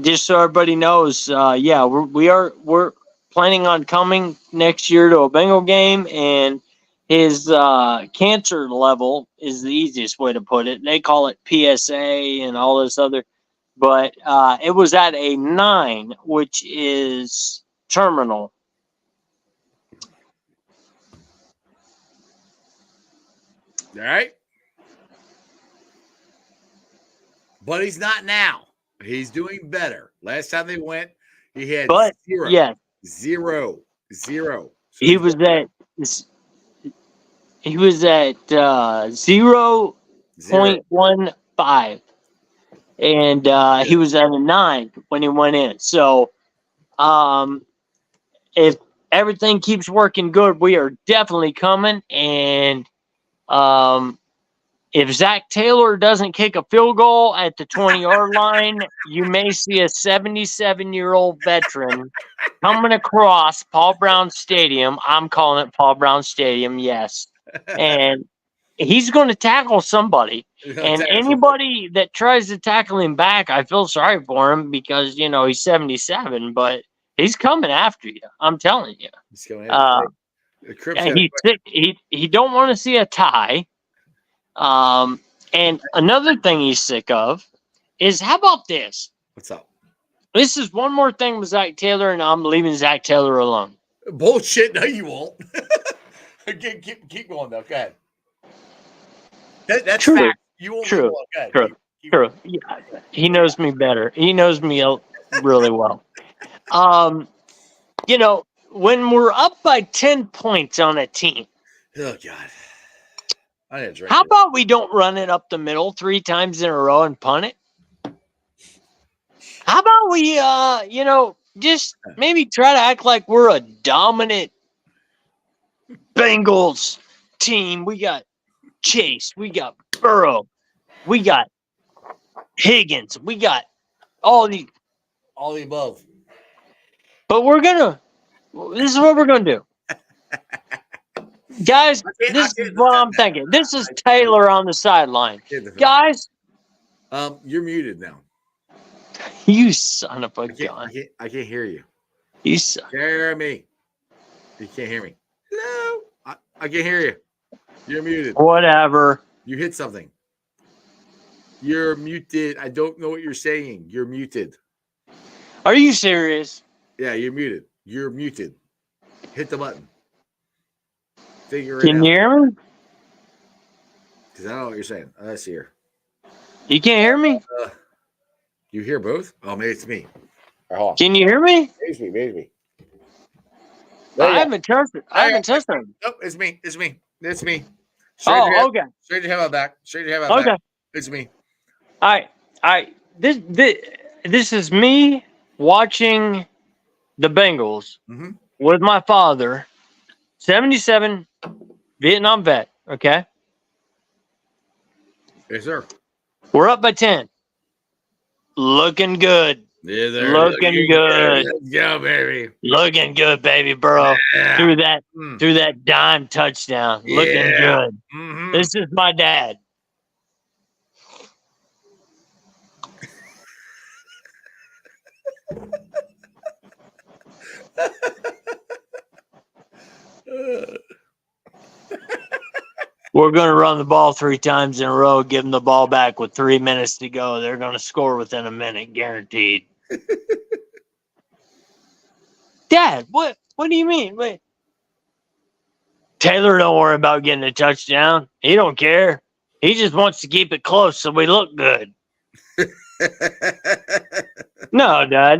Just so everybody knows, we're planning on coming next year to a Bengal game, and his cancer level is the easiest way to put it. They call it PSA and all this other, but it was at a 9, which is terminal. All right. But he's not now. He's doing better. Last time they went, he had But zero. yeah, Zero. So he was at 0.15, and he was at a 9 when he went in. So, if everything keeps working good, we are definitely coming. And if Zach Taylor doesn't kick a field goal at the 20-yard line, you may see a 77-year-old veteran coming across Paul Brown Stadium. I'm calling it Paul Brown Stadium, yes. And he's going to tackle somebody. And anybody that tries to tackle him back, I feel sorry for him because, he's 77, but he's coming after you. I'm telling you. He's coming after and he don't want to see a tie. And another thing he's sick of is, how about this? What's up? This is one more thing with Zach Taylor, and I'm leaving Zach Taylor alone. Bullshit. No, you won't. keep going, though. Go ahead. That's true. fact. You won't. True. Go ahead. True. Yeah, he knows me better. He knows me really well. When we're up by 10 points on a team. Oh, God. How about we don't run it up the middle 3 times in a row and punt it? How about we, just maybe try to act like we're a dominant Bengals team. We got Chase. We got Burrow. We got Higgins. We got all the above. But this is what we're going to do. Guys, this is what I'm thinking. This is Taylor on the sideline. Guys. You're muted now. You son of a gun. I can't hear you. You suck. Jeremy. You can't hear me. Hello. I can't hear you. You're muted. Whatever. You hit something. You're muted. I don't know what you're saying. You're muted. Are you serious? Yeah, you're muted. You're muted. Hit the button. Can you hear me? Because I don't know what you're saying. Let's hear. You can't hear me? You hear both? Oh, maybe it's me. Right, can you hear me? Maybe it's me. I haven't touched it. Nope, it's me. Okay. Straight to hell back. Okay. It's me. All right. This is me watching the Bengals with my father, 77 Vietnam vet. Okay. Yes, sir. We're up by 10. Looking good. Yeah, looking good. Let's go, baby. Looking good, baby, bro. Yeah. Through that dime touchdown. Yeah. Looking good. Mm-hmm. This is my dad. We're going to run the ball 3 times in a row, give them the ball back with 3 minutes to go. They're going to score within a minute, guaranteed. Dad, what do you mean? Wait. Taylor don't worry about getting a touchdown. He don't care. He just wants to keep it close so we look good. No, Dad,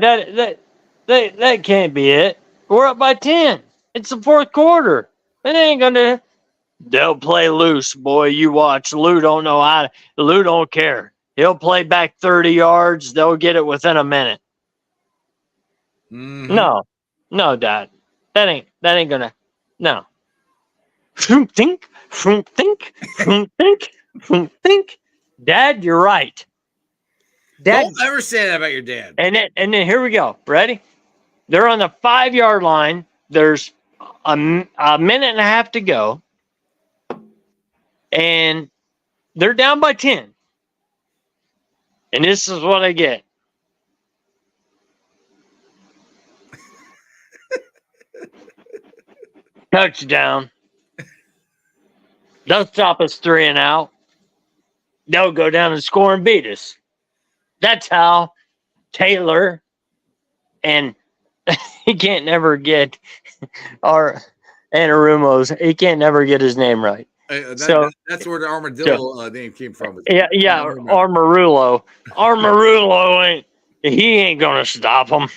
that can't be it. We're up by 10. It's the 4th quarter. It ain't going to... They'll play loose, boy. You watch. Lou don't know how. Lou don't care. He'll play back 30 yards. They'll get it within a minute. Mm-hmm. No, Dad. That ain't gonna. No. Think. Dad, you're right. Dad, don't ever say that about your dad. And then here we go. Ready? They're on the 5-yard line. There's a minute and a half to go. And they're down by 10. And this is what I get. Touchdown. They'll stop us 3 and out. They'll go down and score and beat us. That's how Taylor, and he can't never get our Anarumo's. He can't never get his name right. That's where the armadillo name came from. Yeah, Armarulo. Armarulo ain't. He ain't going to stop them.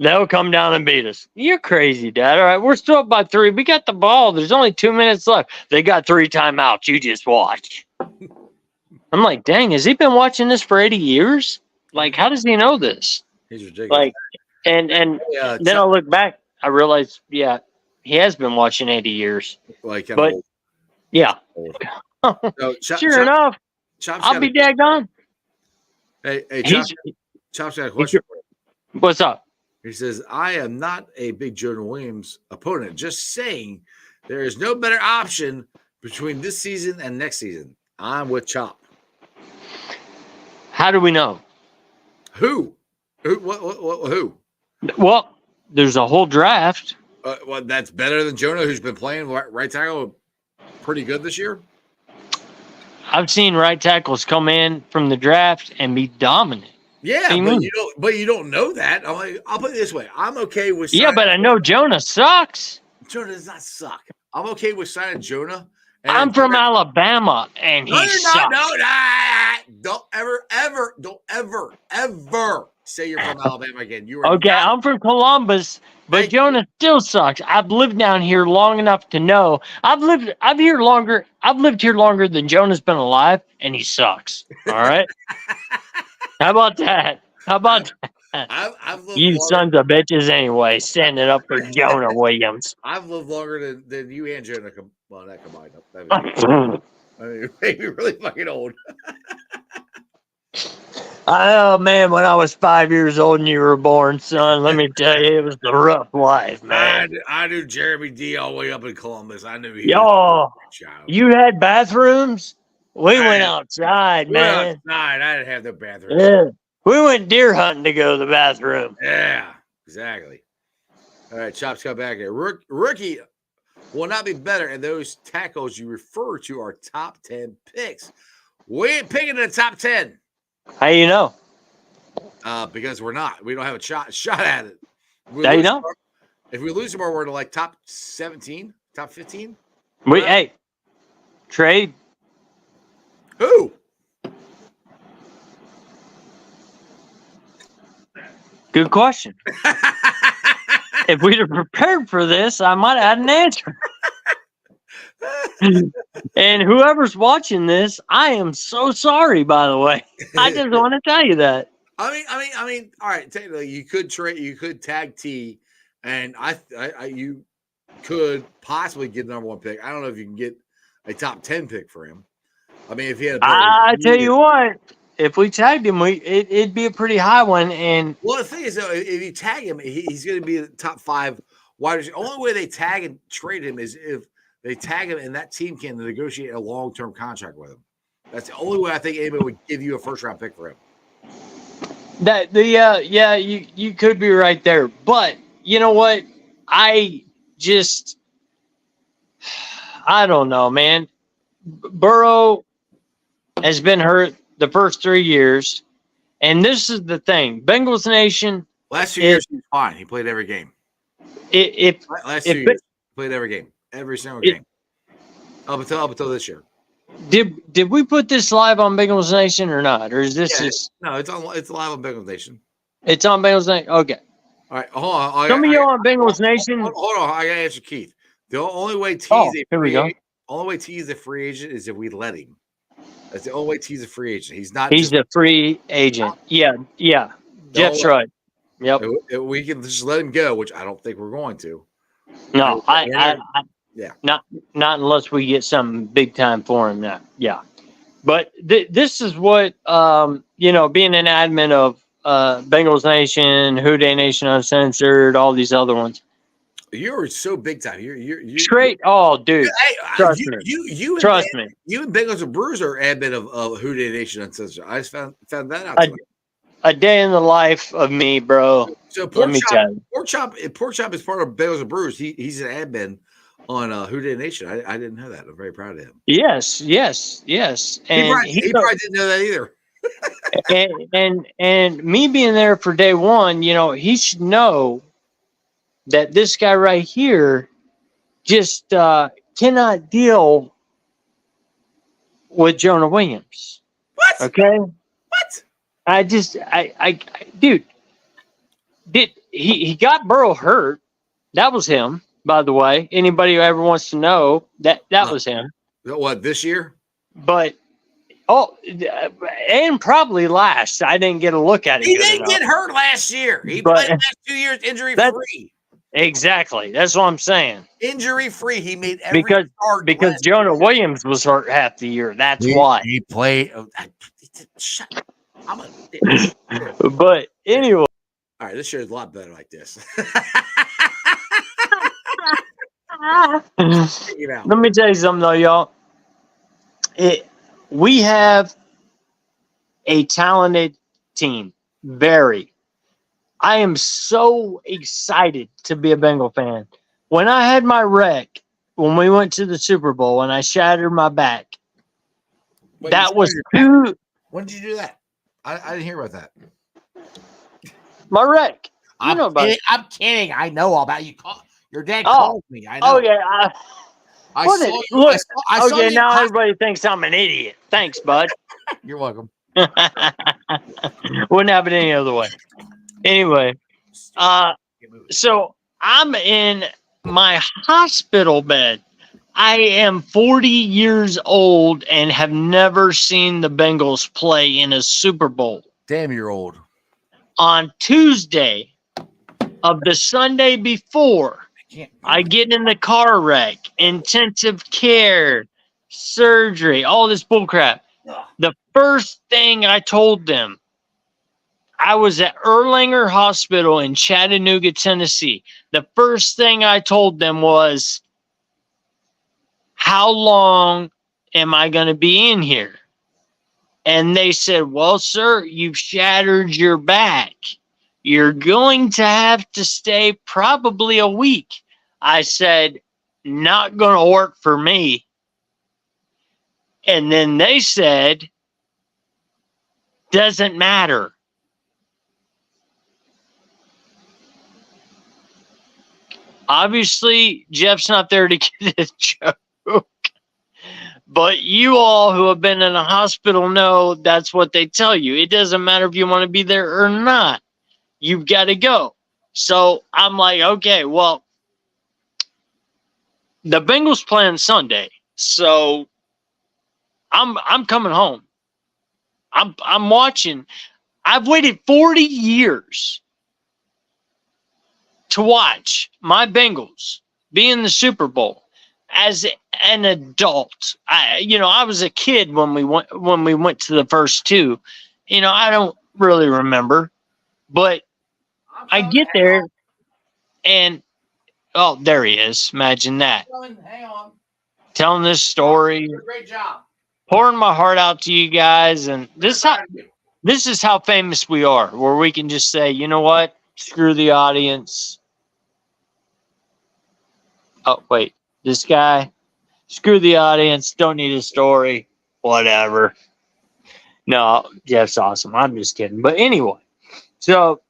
They'll come down and beat us. You're crazy, Dad. All right, we're still up by 3. We got the ball. There's only 2 minutes left. They got 3 timeouts. You just watch. I'm like, dang, has he been watching this for 80 years? Like, how does he know this? He's ridiculous. Like, and then I look back, I realize, yeah, he has been watching 80 years. Like, but yeah, sure enough, I'll be daggone. Hey, Chop's got a question for you. What's up? He says, I am not a big Jonah Williams opponent. Just saying there is no better option between this season and next season. I'm with Chop. How do we know? Who? Who? Well, there's a whole draft. Well, that's better than Jonah, who's been playing right tackle pretty good this year. I've seen right tackles come in from the draft and be dominant. Yeah, but you don't know that. I'll put it this way: I'm okay with. Yeah, but I know Jonah sucks. Jonah does not suck. I'm okay with signing Jonah. I'm from Alabama, and he sucks. Don't ever say you're from Alabama again. You are okay. I'm from Columbus, but Jonah still sucks. I've lived down here long enough to know. I've lived here longer than Jonah's been alive, and he sucks. All right. How about that? I've lived you sons of bitches anyway, standing up for Jonah Williams. I've lived longer than you and Jonah. Well, that combined up. I mean, maybe really fucking old. Oh, man, when I was 5 years old and you were born, son, let me tell you, it was the rough life, man. I knew Jeremey D all the way up in Columbus. I knew he you had bathrooms? We went outside, man. I didn't have no bathroom. Yeah. We went deer hunting to go to the bathroom. Yeah, exactly. All right, Chops, come back here. Rookie will not be better, and those tackles you refer to are top 10 picks. We ain't picking in the top 10. How you know? Because we're not. We don't have a shot at it. How you know? If we lose tomorrow, we're to like top 17, top 15. Hey, trade. Who? Good question. If we'd have prepared for this, I might have had an answer. And whoever's watching this, I am so sorry, by the way. I just want to tell you that. I mean, all right, technically you could tag T, and you could possibly get the number 1 pick. I don't know if you can get a top 10 pick for him. I mean, if he had I tell you what, if we tagged him, it'd be a pretty high one. And well, the thing is, though, if you tag him, he's going to be the top 5 wide receiver. The only way they tag and trade him is if they tag him and that team can negotiate a long-term contract with him. That's the only way I think anybody would give you a first-round pick for him. You could be right there, but you know what? I don't know, man. Burrow has been hurt the first 3 years, and this is the thing. Bengals Nation. Last 2 years, he was fine. He played every game. Last 2 years, he played every game, every single game, up until this year. Did we put this live on Bengals Nation or not, or is this just? No, it's live on Bengals Nation. It's on Bengals Nation. Okay. All right, hold on. Some of you on Bengals Nation. Hold on, I gotta answer Keith. The only way T is a free agent is if we let him. That's the only way T's a free agent. He's not. He's a free agent. Yeah. Jeff's right. Yep. We can just let him go, which I don't think we're going to. No, not unless we get something big time for him. Yeah. But this is what being an admin of Bengals Nation, Houday Nation Uncensored, all these other ones. You're so big time. You're straight. Oh, dude. Hey, trust me. You and Bengals and Brewers are admin of Houday Nation Uncensored. I just found that out. A day in the life of me, bro. So Pork Chop is part of Bengals and Brewers. He's an admin on Houday Nation. I didn't know that. I'm very proud of him. Yes. And he probably didn't know that either. and me being there for day one, he should know that this guy right here just cannot deal with Jonah Williams. What? Okay. What? Dude, he got Burrow hurt. That was him, by the way. Anybody who ever wants to know, that was him. What, this year? But and probably last. I didn't get a look at it. He didn't get hurt last year. He played the last 2 years injury free. Exactly. That's what I'm saying. Injury free. He made every start because Jonah Williams was hurt half the year. That's why he played. Shut up. But anyway. All right, this show is a lot better like this. Let me tell you something, though, y'all. We have a talented team. Very. I am so excited to be a Bengal fan. When I had my wreck, when we went to the Super Bowl and I shattered my back, Wait, that was when did you do that? I didn't hear about that. My wreck. I'm kidding. I know all about you. Your dad called me. I know. Oh, yeah. I saw you. Look, I saw okay, you now everybody thinks I'm an idiot. Thanks, bud. You're welcome. Wouldn't happen any other way. Anyway, so I'm in my hospital bed. I am 40 years old and have never seen the Bengals play in a Super Bowl. Damn, you're old. On Tuesday of the Sunday before, I get in the car wreck, intensive care, surgery, all this bullcrap. The first thing I told them, I was at Erlanger Hospital in Chattanooga, Tennessee. The first thing I told them was, how long am I going to be in here? And they said, well, sir, you've shattered your back. You're going to have to stay probably a week. I said, not going to work for me. And then they said, doesn't matter. Obviously, Jeff's not there to get a joke. But you all who have been in a hospital know that's what they tell you. It doesn't matter if you want to be there or not. You've got to go. So I'm like, okay, well, the Bengals play on Sunday. So I'm coming home. I'm watching. I've waited 40 years to watch my Bengals be in the Super Bowl. As an adult, I was a kid when we went to the first two. I don't really remember, but I get there, and oh, there he is. Imagine that. Hang on. Telling this story, great job, pouring my heart out to you guys, and this is how famous we are, where we can just say, you know what, screw the audience. Oh wait. This guy, screw the audience, don't need a story, whatever. No, Jeff's awesome. I'm just kidding. But anyway, so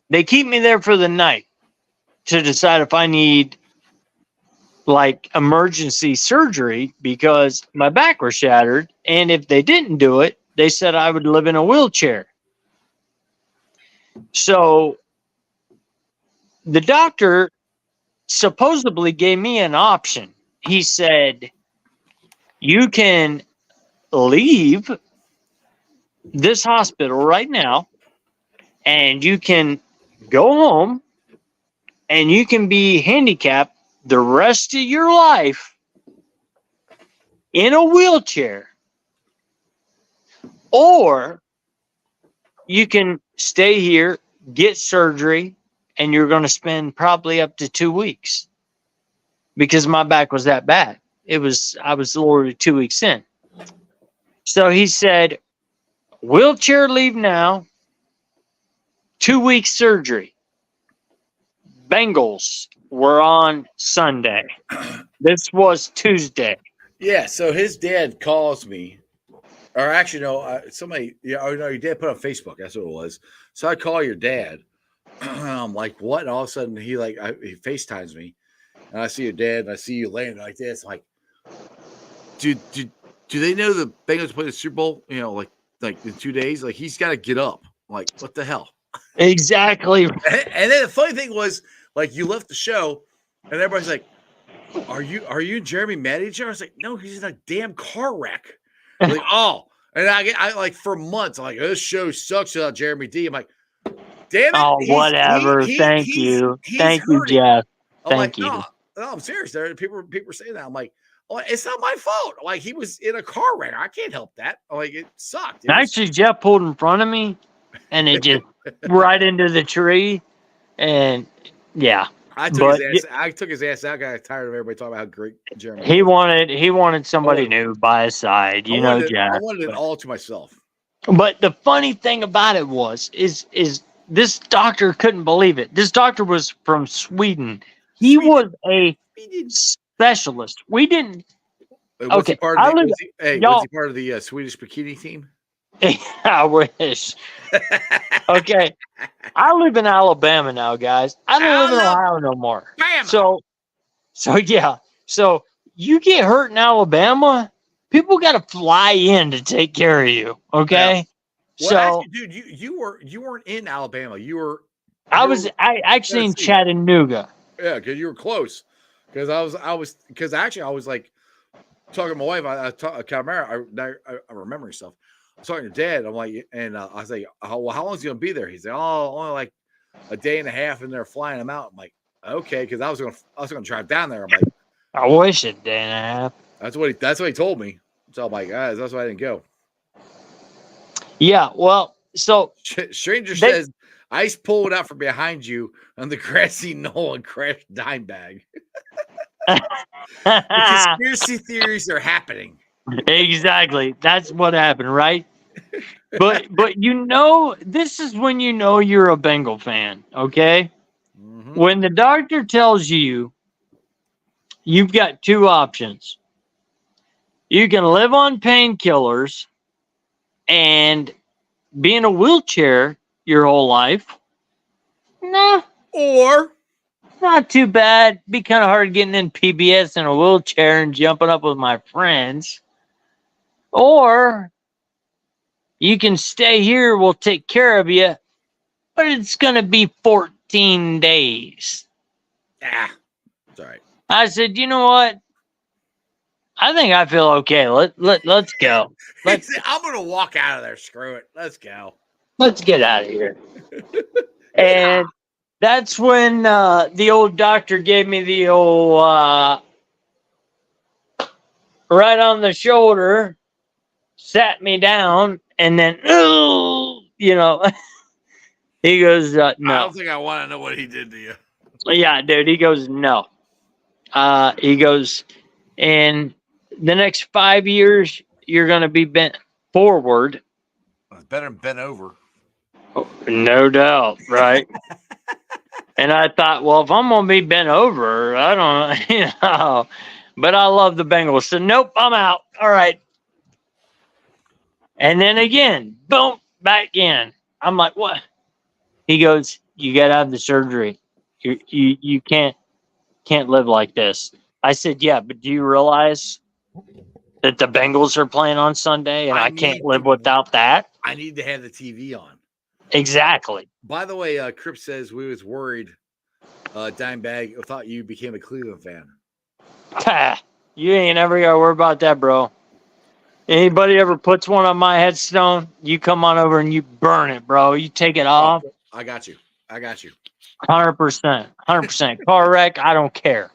they keep me there for the night to decide if I need like emergency surgery because my back was shattered. And if they didn't do it, they said I would live in a wheelchair. So the doctor supposedly gave me an option. He said, you can leave this hospital right now and you can go home and you can be handicapped the rest of your life in a wheelchair, or you can stay here, get surgery, and you're going to spend probably up to 2 weeks because my back was that bad. I was already 2 weeks in. So he said, wheelchair leave now, 2 weeks surgery. Bengals were on Sunday. This was Tuesday. Yeah, so his dad calls me. Or actually, no, somebody, your dad put on Facebook. That's what it was. So I call your dad. I'm like, what? And all of a sudden, he FaceTimes me, and I see your dad, and I see you laying like this. I'm like, do they know the Bengals play the Super Bowl? Like like in 2 days. Like he's got to get up. I'm like, what the hell? Exactly. And then the funny thing was, like, you left the show, and everybody's like, "Are you and Jeremy mad at each other?" I was like, "No, he's in a damn car wreck." Like, oh, and I like for months, I'm like, "This show sucks without Jeremy D." I'm like, "Damn it!" Oh, whatever. Thank you, hurting. Jeff. I'm like, Thank you. no, I'm serious. There, people are saying that. I'm like, oh, it's not my fault. Like he was in a car wreck. I can't help that. Like it sucked. Actually, Jeff pulled in front of me, and it just right into the tree, and yeah. I took his ass out. I got tired of everybody talking about how great Jeremy. He wanted somebody new by his side, Jeff. I wanted it all to myself. But the funny thing about it is this doctor couldn't believe it. This doctor was from Sweden. He was a specialist. We didn't. Was he part of the Swedish bikini team? I wish. Okay. I live in Alabama now, guys. I don't live in Ohio no more. Bam! So yeah. So you get hurt in Alabama, people got to fly in to take care of you. Okay. Yeah. Well, actually, dude, you weren't in Alabama. I was actually in Chattanooga. Yeah, because you were close. Because I was like talking to my wife. I remember stuff. I was talking to Dad. I'm like, and I was like, how long is he gonna be there? He's like, oh, only like a day and a half, and they're flying him out. I'm like, okay, because I was gonna drive down there. I'm like, I wish a day and a half. That's what he told me. So I'm like, guys, that's why I didn't go. Yeah, well, so Stranger says ice pulled out from behind you on the grassy knoll and crashed dime bag. The conspiracy theories are happening. Exactly. That's what happened, right? But this is when you're a Bengal fan, okay? Mm-hmm. When the doctor tells you you've got two options. You can live on painkillers and be in a wheelchair your whole life. Nah. Or not too bad. Be kind of hard getting in PBS in a wheelchair and jumping up with my friends. Or you can stay here, we'll take care of you, but it's going to be 14 days. Ah, it's all right. I said, you know what? I think I feel okay. Let's go. I'm going to walk out of there. Screw it. Let's go. Let's get out of here. And that's when the old doctor gave me the old right on the shoulder, sat me down, and then, he goes, no. I don't think I want to know what he did to you. Yeah, dude. He goes, no. He goes, in the next 5 years, you're going to be bent forward. It's better than bent over. Oh, no doubt, right? And I thought, well, if I'm going to be bent over, I don't know, but I love the Bengals. So, nope, I'm out. All right. And then again, boom, back in. I'm like, what? He goes, you got to have the surgery. You can't live like this. I said, yeah, but do you realize that the Bengals are playing on Sunday and I can't live without that? I need to have the TV on. Exactly. By the way, Crip says we was worried Dimebag thought you became a Cleveland fan. You ain't ever got to worry about that, bro. Anybody ever puts one on my headstone, you come on over and you burn it, bro. You take it off. I got you. 100%. 100%. Car wreck, I don't care.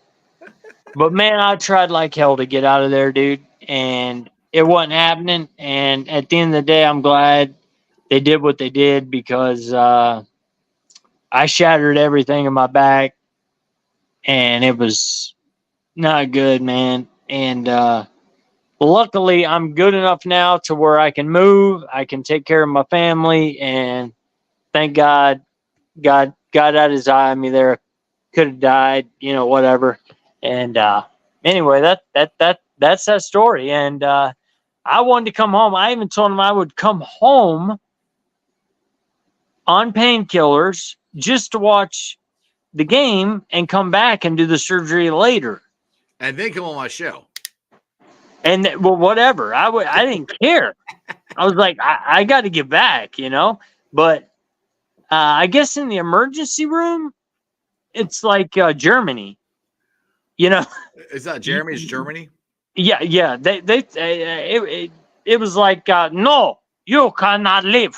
But, man, I tried like hell to get out of there, dude. And it wasn't happening. And at the end of the day, I'm glad they did what they did because I shattered everything in my back. And it was not good, man. And luckily, I'm good enough now to where I can move. I can take care of my family. And thank God, God had his eye on me there. Could have died, whatever. And anyway, that's that story. And I wanted to come home. I even told him I would come home on painkillers just to watch the game and come back and do the surgery later. And then come on my show. And well, whatever. I didn't care. I was like, I got to get back, But I guess in the emergency room, it's like Germany, you know. It's not Jeremy's Germany. Yeah. It was like, no, you cannot leave.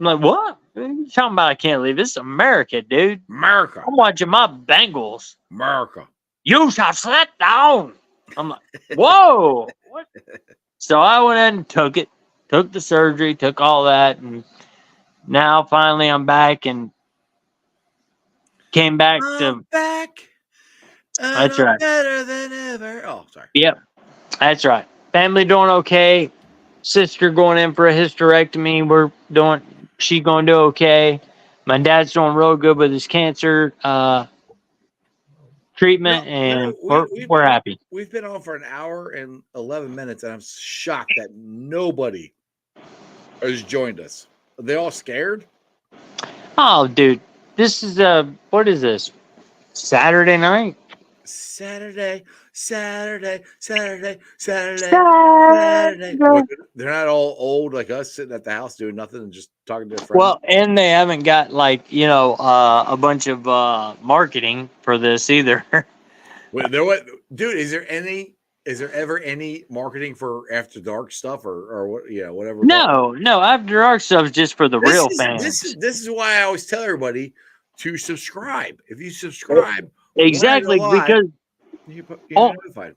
I'm like, what? What are you talking about? I can't leave. This is America, dude. America. I'm watching my Bengals. America. You shall sit down. I'm like, whoa. What? So I went in and took the surgery, took all that, and now finally I'm back and came back I'm to. back. That's I'm right. better than ever. Oh, sorry. Yep, that's right. Family doing okay. Sister going in for a hysterectomy. She going to do okay. My dad's doing real good with his cancer treatment, and we're happy. We've been on for an hour and 11 minutes, and I'm shocked that nobody has joined us. Are they all scared? Oh, dude, this is what is this? Saturday night? Saturday. Well, they're not all old like us sitting at the house doing nothing and just talking to their friends. Well, and they haven't got a bunch of marketing for this either. Dude, is there ever any marketing for After Dark stuff or what? Yeah, whatever. No. After Dark stuff is just for the real fans. This is why I always tell everybody to subscribe. If you subscribe, exactly, because you're notified.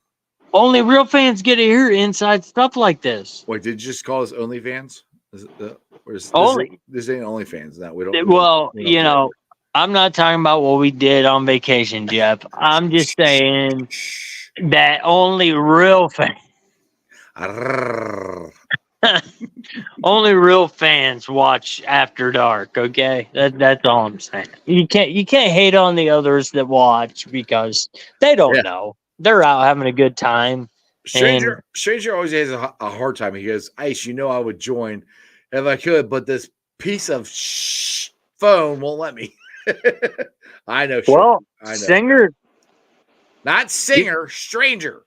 Only real fans get to hear inside stuff like this. Wait, did you just call us OnlyFans? This ain't OnlyFans. That we don't. Well, I'm not talking about what we did on vacation, Jeff. I'm just saying that only real fans. Only real fans watch After Dark. Okay, that's all I'm saying. You can't hate on the others that watch because they don't know. They're out having a good time. Stranger always has a hard time. He goes, Ice, I would join if I could, but this piece of phone won't let me. I know. Well, I know. Singer. Not singer, stranger.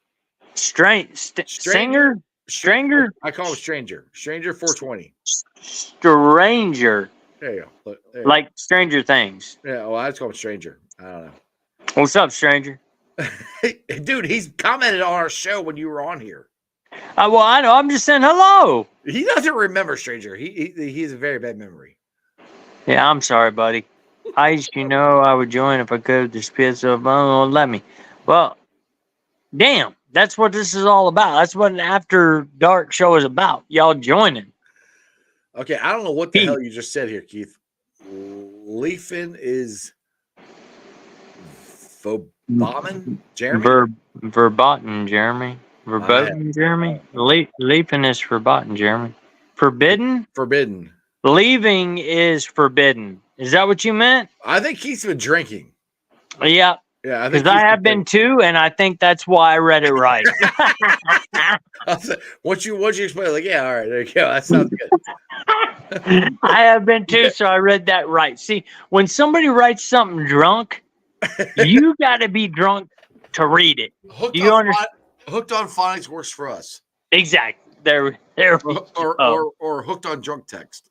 Singer? Stranger? I call him Stranger. Stranger 420. Stranger. There you go. Like Stranger Things. Yeah, well, I just call him Stranger. I don't know. What's up, Stranger? Dude, he's commented on our show when you were on here. Well, I know. I'm just saying hello. He doesn't remember, Stranger. He has a very bad memory. Yeah, I'm sorry, buddy. I would join if I could. This PSO won't let me. Well, damn. That's what this is all about. That's what an After Dark show is about. Y'all joining. Okay, I don't know what the hell you just said here, Keith. Leafin is Verboten, Jeremy? Verboten, Jeremy. Verboten, Jeremy. Leafin is verboten, Jeremy. Forbidden? Forbidden. Leaving is forbidden. Is that what you meant? I think Keith's been drinking. Yeah. Yeah, because I have been too, and I think that's why I read it right. Once you explain, like, yeah, all right, there you go. That sounds good. I have been too, so I read that right. See, when somebody writes something drunk, you got to be drunk to read it. Hooked on phonics works for us. Exactly. There. Or hooked on drunk text.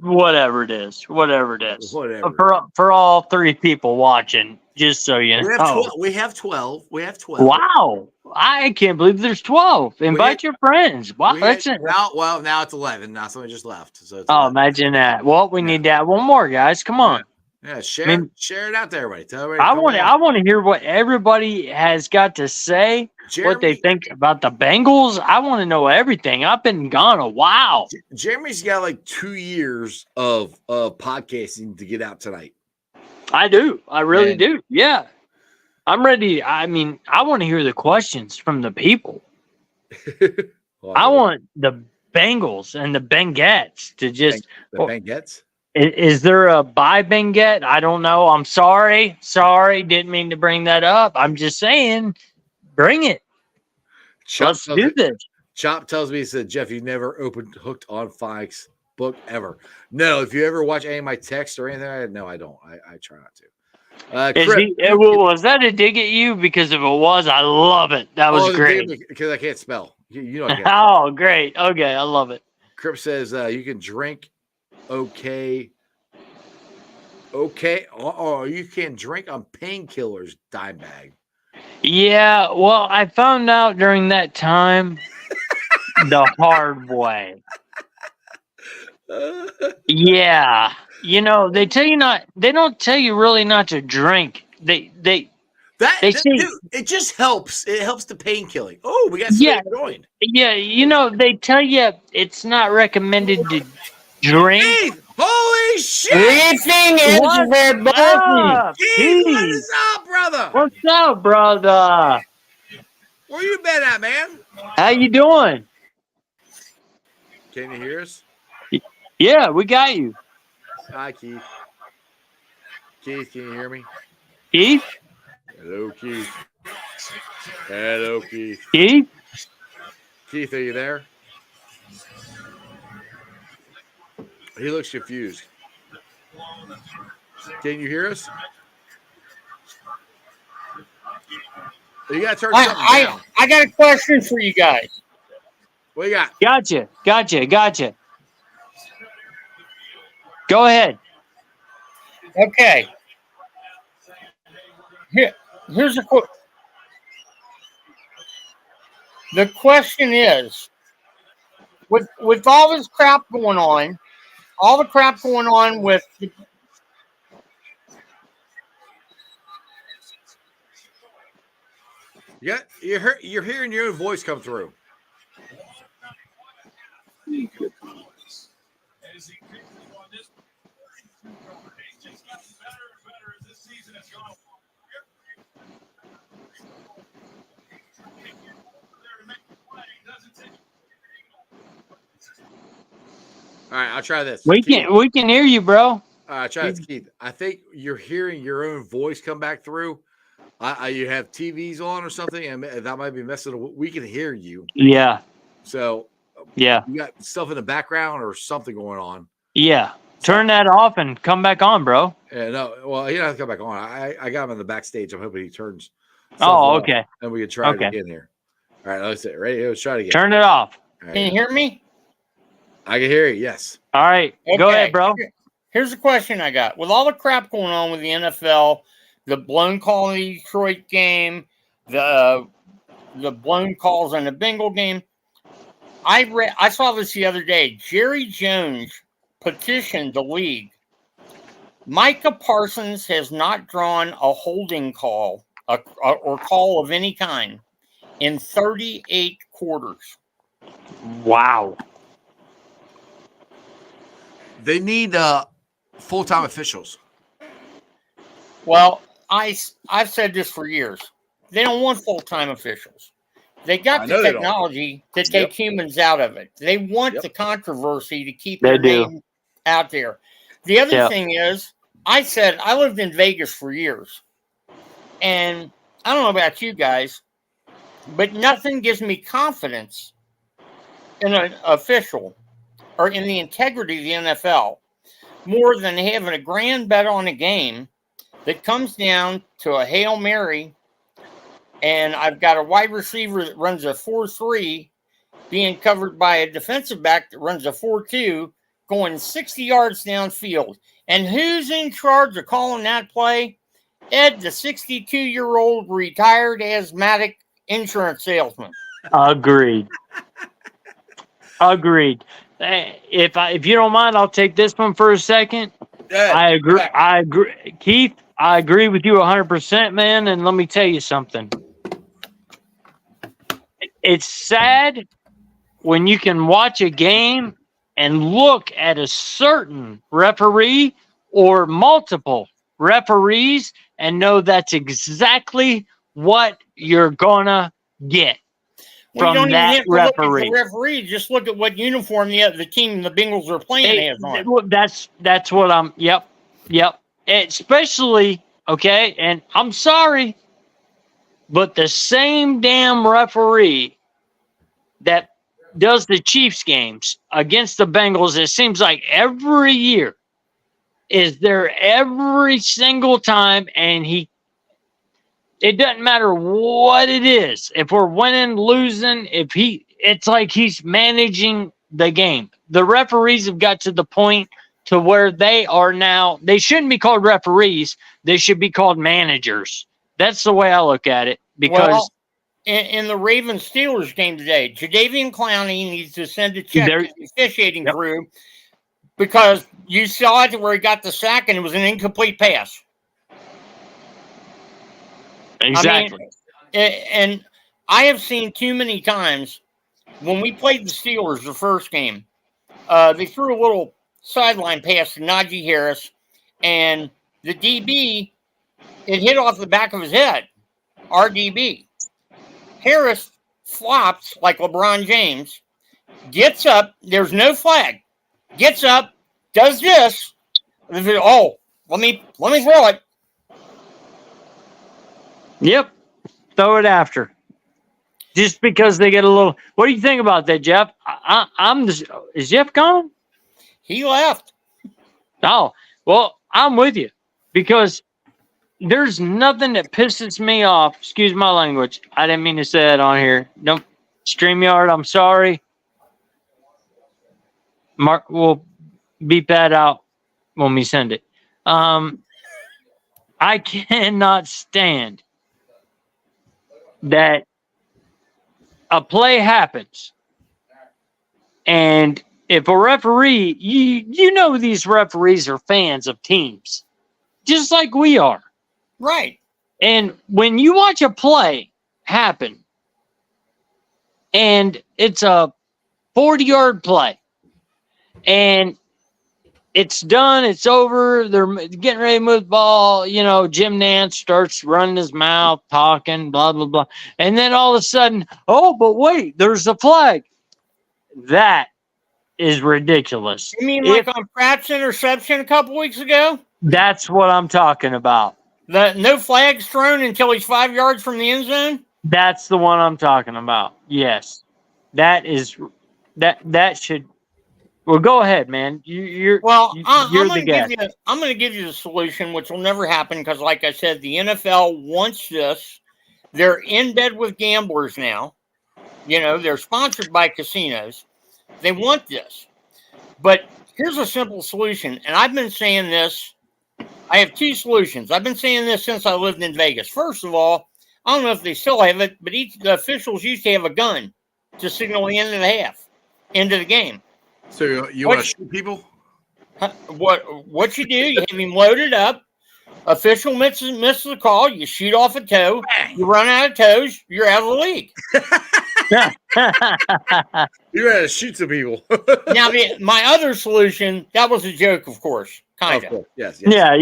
Whatever it is. For all three people watching, just so you know. We have 12. Wow. I can't believe there's 12. Invite your friends. Wow. Now it's 11. Now somebody just left. So it's 11. Imagine that. Well, we need to add one more, guys. Come on. Yeah, share it out to everybody. Tell everybody. I want to hear what everybody has got to say. What they think about the Bengals. I want to know everything. I've been gone a while. Jeremy's got like 2 years of podcasting to get out tonight. I do. I really do. Yeah. I'm ready. I mean, I want to hear the questions from the people. I want the Bengals and the Bengettes to just... The Bengettes? Is there a bye Benguet? I don't know. I'm sorry. Didn't mean to bring that up. I'm just saying, bring it. Let's do this. Chop tells me, he said, Jeff, you never opened Hooked on Phonics book ever. No, if you ever watch any of my texts or anything, no, I don't. I try not to. Was that a dig at you? Because if it was, I love it. That was great. Because I can't spell. You know I get it. Oh, great. Okay, I love it. Crip says you can drink. Okay. Oh, you can drink on painkillers. Dime bag. Yeah, well, I found out during that time the hard way. Yeah. They tell you not, they don't tell you really not to drink. They say, Dude, it just helps. It helps the pain killing. Oh, we got yeah, somebody joined. yeah, they tell you it's not recommended to drink. Keith, holy shit! Greetings, What's everybody. up, Keith, what Keith? is up, brother? What's up, brother? Where you been at, man? How you doing? Can you hear us? Yeah, we got you. Hi, Keith. Keith, can you hear me? Keith? Hello, Keith. Hello, Keith. Keith? Keith, are you there? He looks confused. Can you hear us? You gotta turn something down. I got a question for you guys. What you got? Gotcha. Go ahead. Okay. Here's a quote. The question is, with all this crap going on, all the crap going on with Yeah, you're hearing your own voice come through. All right, I'll try this. We Keith. can hear you, bro. Try this, Keith. I think you're hearing your own voice come back through. You have TVs on or something, and that might be messing. We can hear you. Yeah. So, yeah, you got stuff in the background or something going on. Yeah. Turn that off and come back on, bro. Yeah, no. Well, he doesn't have to come back on. I got him in the backstage. I'm hoping he turns. Oh, okay. And we can try it again here. All right, let's it. Ready? Let's try it again. Turn it off. Right, can you hear me? I can hear you. Yes. All right. Okay. Go ahead, bro. Here's a question I got. With all the crap going on with the NFL, the blown call in the Detroit game, the blown calls in the Bengal game, I saw this the other day. Jerry Jones petitioned the league. Micah Parsons has not drawn a holding call or call of any kind in 38 quarters. Wow. They need full-time officials. Well, I've said this for years. They don't want full-time officials. They got the technology to take humans out of it. They want the controversy to keep their name out there. The other thing is, I said I lived in Vegas for years. And I don't know about you guys, but nothing gives me confidence in an official or in the integrity of the NFL more than having a grand bet on a game that comes down to a Hail Mary, and I've got a wide receiver that runs a 4-3 being covered by a defensive back that runs a 4-2 going 60 yards downfield. And who's in charge of calling that play? Ed, the 62-year-old retired asthmatic insurance salesman. Agreed. If you don't mind, I'll take this one for a second. I agree. Keith, I agree with you 100%, man. And let me tell you something. It's sad when you can watch a game and look at a certain referee or multiple referees and know that's exactly what you're gonna get from that referee. Look at the referee. Just look at what uniform the team the Bengals are playing has on. That's what I'm. Yep. Especially and I'm sorry, but the same damn referee that does the Chiefs games against the Bengals, it seems like every year is there every single time, and it doesn't matter what it is. If we're winning, losing, if it's like he's managing the game. The referees have got to the point to where they are now. They shouldn't be called referees. They should be called managers. That's the way I look at it. Because in the Ravens Steelers game today, Jadeveon Clowney needs to send a check to the officiating crew because you saw it where he got the sack and it was an incomplete pass. Exactly. I mean, and I have seen too many times when we played the Steelers the first game, they threw a little sideline pass to Najee Harris, and the DB, it hit off the back of his head, our DB. Harris flops like LeBron James, gets up, there's no flag, gets up, does this, oh, let me throw it. Yep. Throw it after. Just because they get a little. What do you think about that, Jeff? Is Jeff gone? He left. Oh, well, I'm with you because there's nothing that pisses me off. Excuse my language. I didn't mean to say that on here. Don't StreamYard. I'm sorry. Mark will beep that out when we send it. I cannot stand that a play happens, and if a referee, you know these referees are fans of teams, just like we are. Right. And when you watch a play happen, and it's a 40-yard play, and it's done, it's over, they're getting ready to move the ball, Jim Nance starts running his mouth, talking, blah, blah, blah. And then all of a sudden, oh, but wait, there's a flag. That is ridiculous. You mean like on Pratt's interception a couple weeks ago? That's what I'm talking about. No flags thrown until he's 5 yards from the end zone? That's the one I'm talking about. Yes. That should... Well, go ahead, man. I'm going to give you the solution, which will never happen because, like I said, the NFL wants this. They're in bed with gamblers now. They're sponsored by casinos. They want this. But here's a simple solution, and I've been saying this. I have two solutions. I've been saying this since I lived in Vegas. First of all, I don't know if they still have it, but the officials used to have a gun to signal the end of the half, end of the game. So you want to shoot people? What you do, you have him loaded up. Official misses the call. You shoot off a toe. You run out of toes. You're out of the league. You got to shoot some people. Now, my other solution, that was a joke, of course. Kind of. Yes. Yeah,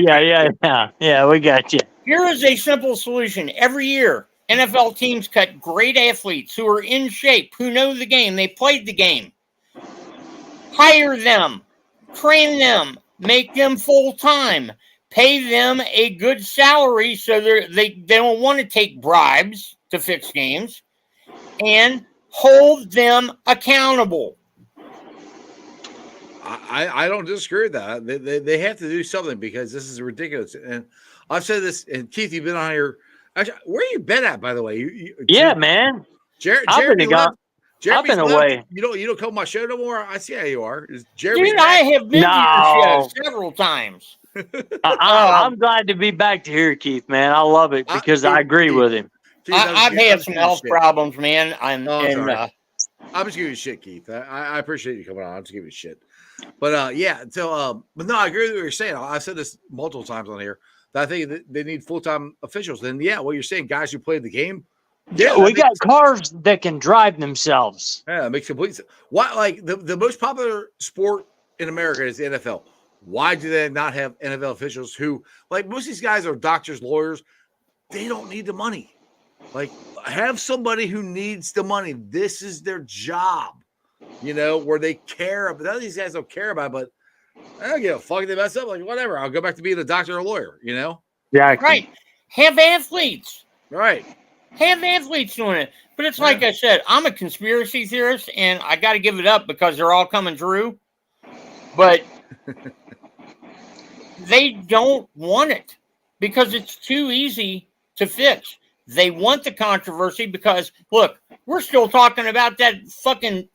we got you. Here is a simple solution. Every year, NFL teams cut great athletes who are in shape, who know the game. They played the game. Hire them, train them, make them full-time, pay them a good salary so they don't want to take bribes to fix games, and hold them accountable. I don't disagree with that. They have to do something because this is ridiculous. And I've said this, and Keith, you've been on here. Actually, where you been at, by the way? Man. Jeremy left. I've been away. You don't come on my show no more. I see how you are. Jeremy? Dude, I have been to your show several times. I'm glad to be back to here, Keith, man. I love it because I agree with him. Keith, I've had some health problems, man. I'm just giving you shit, Keith. I appreciate you coming on. I'm just giving you shit. But but no, I agree with what you're saying. I've said this multiple times on here that I think that they need full-time officials. And what you're saying, guys who played the game. Yeah, we got cars that can drive themselves. Yeah, it makes complete sense. Why, like the most popular sport in America is the NFL. Why do they not have NFL officials who, like most of these guys are doctors, lawyers? They don't need the money. Like, have somebody who needs the money. This is their job, where they care. But none of these guys don't care about it, but I don't give a fuck if they mess up. Like, whatever. I'll go back to being a doctor or a lawyer, Yeah. Right. Have athletes. Right. Have athletes doing it. But it's like I said, I'm a conspiracy theorist, and I got to give it up because they're all coming true. But they don't want it because it's too easy to fix. They want the controversy because, look, we're still talking about that fucking,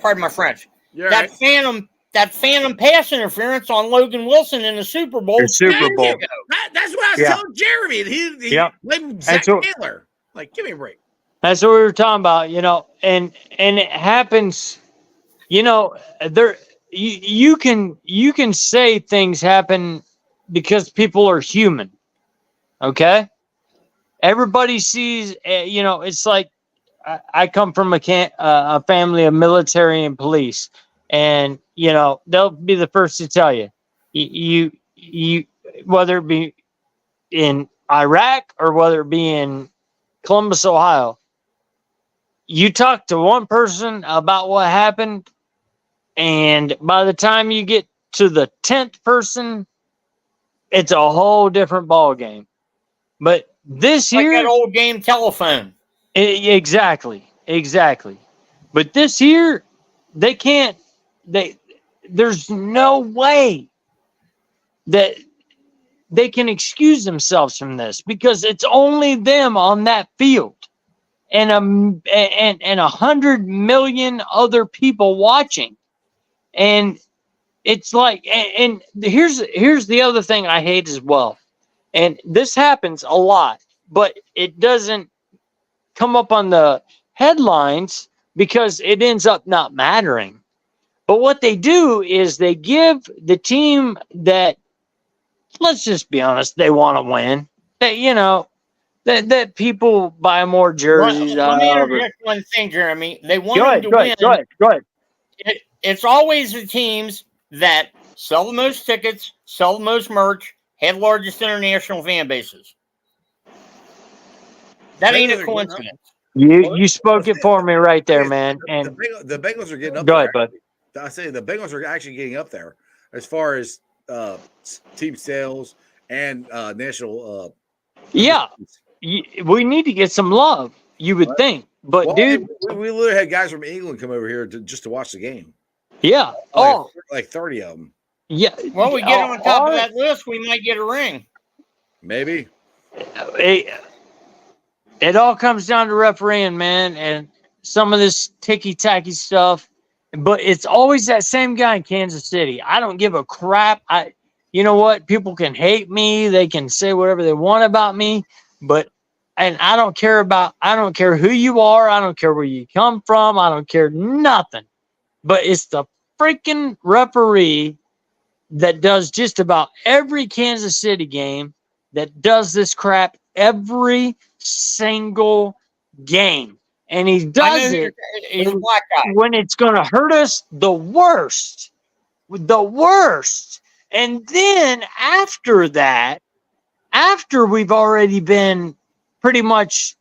pardon my French, that phantom pass interference on Logan Wilson in the Super Bowl. That's what I was telling Jeremy. He blamed Zach Taylor. Like, give me a break. That's what we were talking about, and it happens, there you can say things happen because people are human. Okay? Everybody sees, it's like I come from a family of military and police, and they'll be the first to tell you, you whether it be in Iraq or whether it be in Columbus, Ohio, you talk to one person about what happened, and by the time you get to the 10th person, it's a whole different ball game. But this like here, that old game telephone. Exactly. But this here, they can't. There's no way that they can excuse themselves from this because it's only them on that field, and 100 million other people watching, and it's like, and here's the other thing I hate as well. And this happens a lot, but it doesn't come up on the headlines because it ends up not mattering. But what they do is they give the team that, let's just be honest, they want to win. That people buy more jerseys. Let me interject one thing, Jeremy. They want to win. Go ahead. It's always the teams that sell the most tickets, sell the most merch, have largest international fan bases. That ain't a coincidence. You spoke it for me right there, man. And the Bengals are getting up. Go ahead, bud. I say the Bengals are actually getting up there as far as team sales and national. We need to get some love. You would think, but dude, we literally had guys from England come over here just to watch the game. Yeah. Like 30 of them. Yeah. Well, we get on top of that list, we might get a ring. Maybe. It all comes down to refereeing, man, and some of this ticky-tacky stuff. But it's always that same guy in Kansas City. I don't give a crap. You know what? People can hate me. They can say whatever they want about me. And I don't care who you are. I don't care where you come from. I don't care nothing. But it's the freaking referee that does just about every Kansas City game, that does this crap every single game. And he does it when it's going to hurt us the worst. And then after that, after we've already been pretty much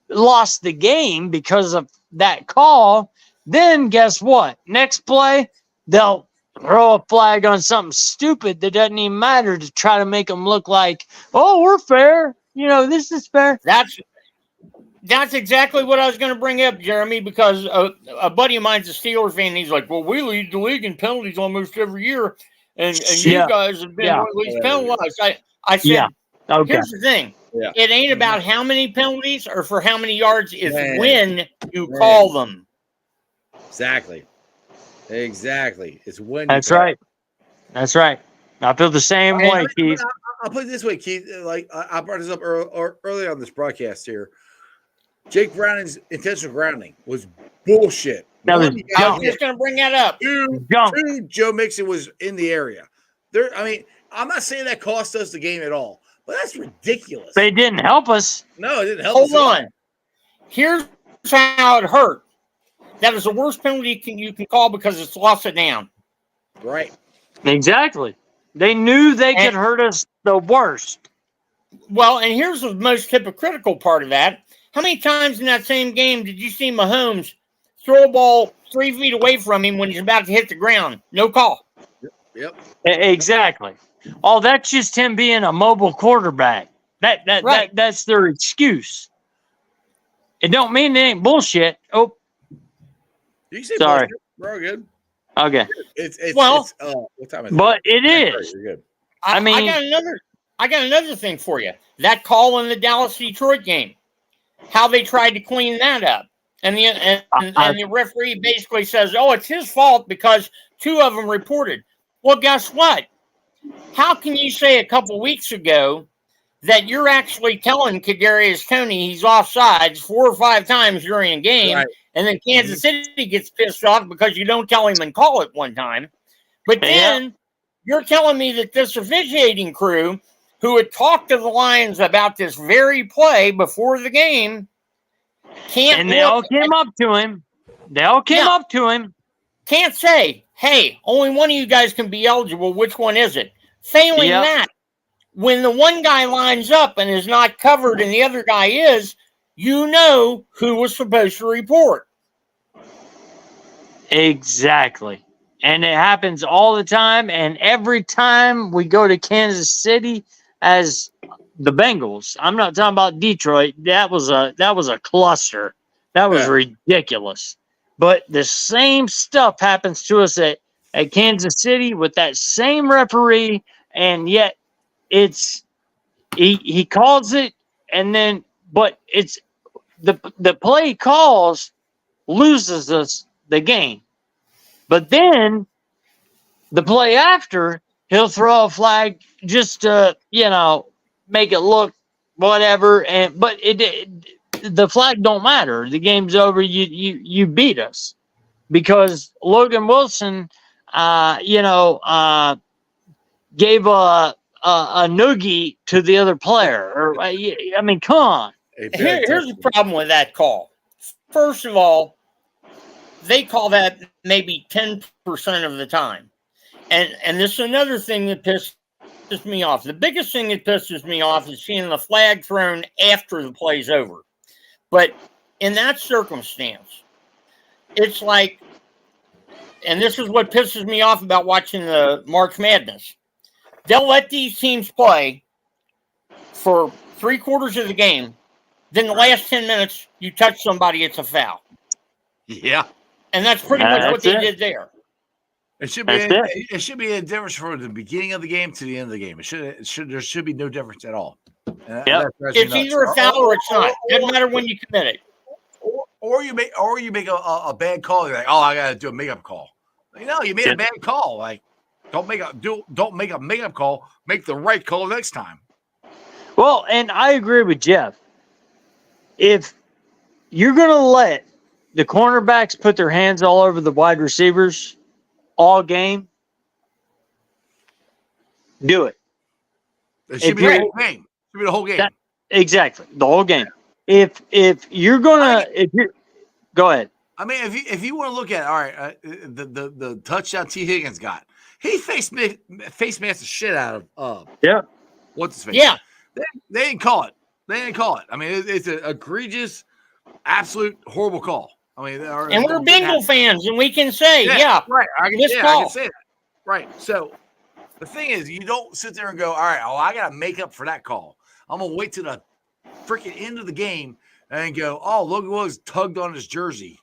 lost the game because of that call, then guess what? Next play, they'll throw a flag on something stupid that doesn't even matter to try to make them look like, oh, we're fair. This is fair. That's exactly what I was going to bring up, Jeremy, because a buddy of mine's a Steelers fan. And he's like, well, we lead the league in penalties almost every year. And you guys have been one of these penalized. I said, here's the thing. Yeah. It ain't about how many penalties or for how many yards. It's when you call them. Exactly. It's when. That's right. I feel the same way, Keith. I'll put it this way, Keith. Like I brought this up earlier on this broadcast here. Jake Browning's intentional grounding was bullshit. I was just going to bring that up. Two, Joe Mixon was in the area. I'm not saying that cost us the game at all, but that's ridiculous. They didn't help us. No, it didn't help us. Hold on. Here's how it hurt. That is the worst penalty you can call because it's lost it down. Right. Exactly. They knew they could hurt us the worst. Well, and here's the most hypocritical part of that. How many times in that same game did you see Mahomes throw a ball 3 feet away from him when he's about to hit the ground? No call. Yep. Exactly. Oh, that's just him being a mobile quarterback. That's their excuse. It don't mean it ain't bullshit. Oh, you say sorry. Bullshit? We're good. Okay. What time is it? But it is. You're good. I got another. I got another thing for you. That call in the Dallas-Detroit game, how they tried to clean that up. And the referee basically says, oh, it's his fault because 2 of them reported. Well, guess what? How can you say a couple weeks ago that you're actually telling Kadarius Toney he's offsides 4 or 5 times during a game, right, and then Kansas City gets pissed off because you don't tell him and call it one time? But then you're telling me that this officiating crew, who had talked to the Lions about this very play before the game, can't. And they all came up to him. They all came up to him. Can't say, hey, only one of you guys can be eligible. Which one is it? Failing that, when the one guy lines up and is not covered and the other guy is, you know who was supposed to report. Exactly. And it happens all the time. And every time we go to Kansas City as the Bengals, I'm not talking about Detroit. That was a cluster. That was ridiculous. But the same stuff happens to us at Kansas City with that same referee, and yet it's he calls it, and then but it's the play he calls loses us the game. But then the play after, he'll throw a flag just to, make it look whatever, but the flag don't matter. The game's over. You beat us because Logan Wilson, gave a noogie to the other player. I mean, come on. Here's the problem with that call. First of all, they call that maybe 10% of the time. And this is another thing that pisses me off. The biggest thing that pisses me off is seeing the flag thrown after the play's over. But in that circumstance, it's like, and this is what pisses me off about watching the March Madness. They'll let these teams play for 3/4 of the game. Then the last 10 minutes, you touch somebody, it's a foul. Yeah. And that's pretty much what they did there. It should be a difference from the beginning of the game to the end of the game. There should be no difference at all. It's either a foul or it's not. It doesn't matter when you commit it. Or you make a bad call. You're like, oh, I got to do a makeup call. You made a bad call. Like, don't make a makeup call. Make the right call next time. Well, and I agree with Jeff. If you're going to let the cornerbacks put their hands all over the wide receivers all game, do it. It should be the whole game. It should be the whole game. Exactly, the whole game. If you're gonna, go ahead. I mean, if you want to look at all right, the touchdown T. Higgins got, he face masked the shit out of what's his face? Yeah, they didn't call it. I mean, it's an egregious, absolute horrible call. I mean, and we're Bengal fans, and we can say, right. I can say that. Right. So the thing is, you don't sit there and go, all right, I got to make up for that call. I'm gonna wait to the freaking end of the game and go, oh, Logan Williams tugged on his jersey.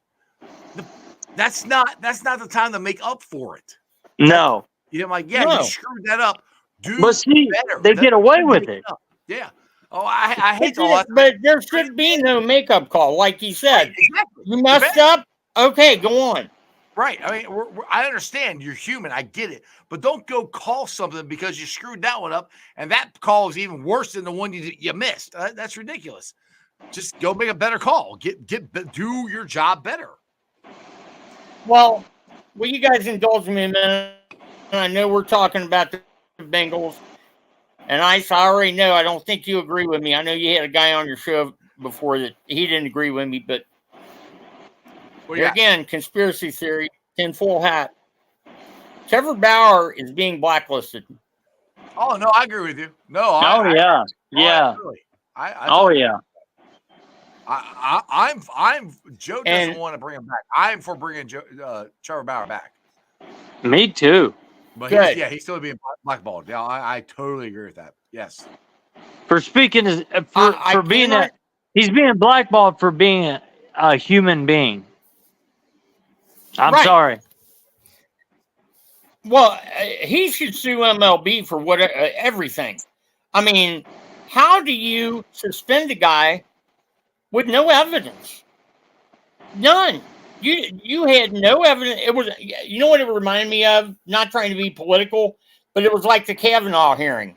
That's not the time to make up for it. No. I'm like, you screwed that up. Do better. They get away with it. Yeah. Oh, I hate all that. But there should be no makeup call, like you said. Right, exactly. You messed up. Okay, go on. Right. I mean, I understand you're human. I get it. But don't go call something because you screwed that one up, and that call is even worse than the one you missed. That's ridiculous. Just go make a better call. Do your job better. Well, will you guys indulge me a minute? I know we're talking about the Bengals, and I already know I don't think you agree with me. I know you had a guy on your show before that he didn't agree with me, but again, conspiracy theory, tinfoil hat. Trevor Bauer is being blacklisted. Oh no, I agree with you. No, I'm Joe doesn't want to bring him back. I'm for bringing Trevor Bauer back. Me too. But he's still being blackballed. Yeah, I totally agree with that. Yes. He's being blackballed for being a human being. I'm sorry. Well, he should sue MLB for everything. I mean, how do you suspend a guy with no evidence? None. You had no evidence. It was, you know what it reminded me of? Not trying to be political, but it was like the Kavanaugh hearing.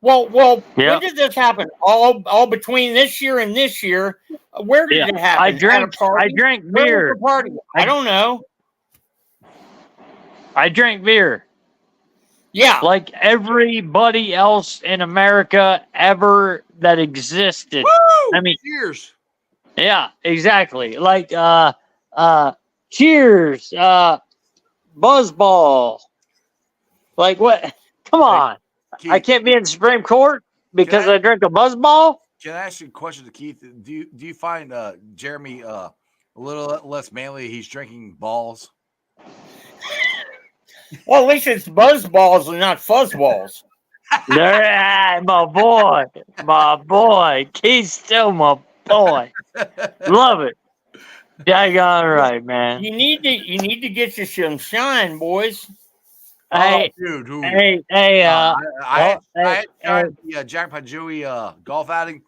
Well, when did this happen? All between this year and this year. Where did it happen? I drank beer. Party? I don't know. I drank beer. Yeah. Like everybody else in America ever that existed. Woo! I mean, cheers. Yeah, exactly. Like cheers, buzzball. Like what? Come on. Keith, I can't be in the Supreme Court because I drank a buzzball? Can I ask you a question to Keith? Do you find Jeremy a little less manly? He's drinking balls. Well, at least it's buzzballs and not fuzzballs. My boy. Keith's still my boy. Love it. Daggone right, man. You need to get you some shine, boys. Hey, dude. Hey. I had the Jackpot Joey golf outing.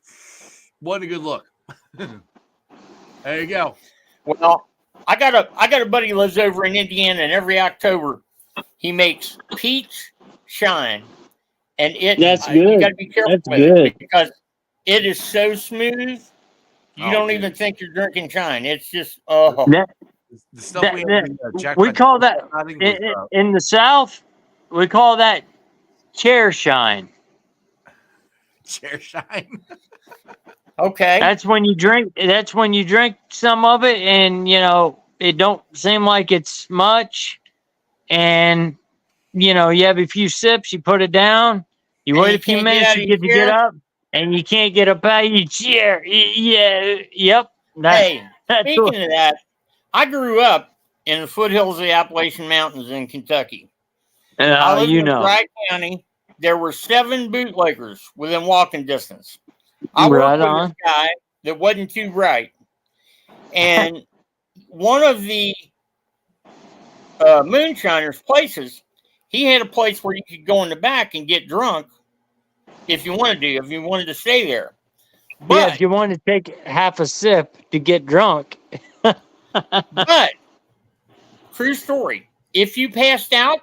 Wasn't a good look. There you go. Well, I got a buddy who lives over in Indiana, and every October he makes peach shine, and that's good. You got to be careful with it because it is so smooth. You don't even think you're drinking shine. It's just the stuff we call that in the South. We call that chair shine. Chair shine. Okay. That's when you drink. That's when you drink some of it, and it don't seem like it's much, and you have a few sips. You put it down. You wait a few minutes. You get to get up, and you can't get up out of your chair. Yeah. Yep. Speaking of that, I grew up in the foothills of the Appalachian Mountains in Kentucky. I lived in Dry County. There were 7 bootleggers within walking distance. I worked with this guy that wasn't too bright. And one of the moonshiners' places, he had a place where you could go in the back and get drunk if you wanted to stay there. But if you want to take half a sip to get drunk. But, true story, if you passed out,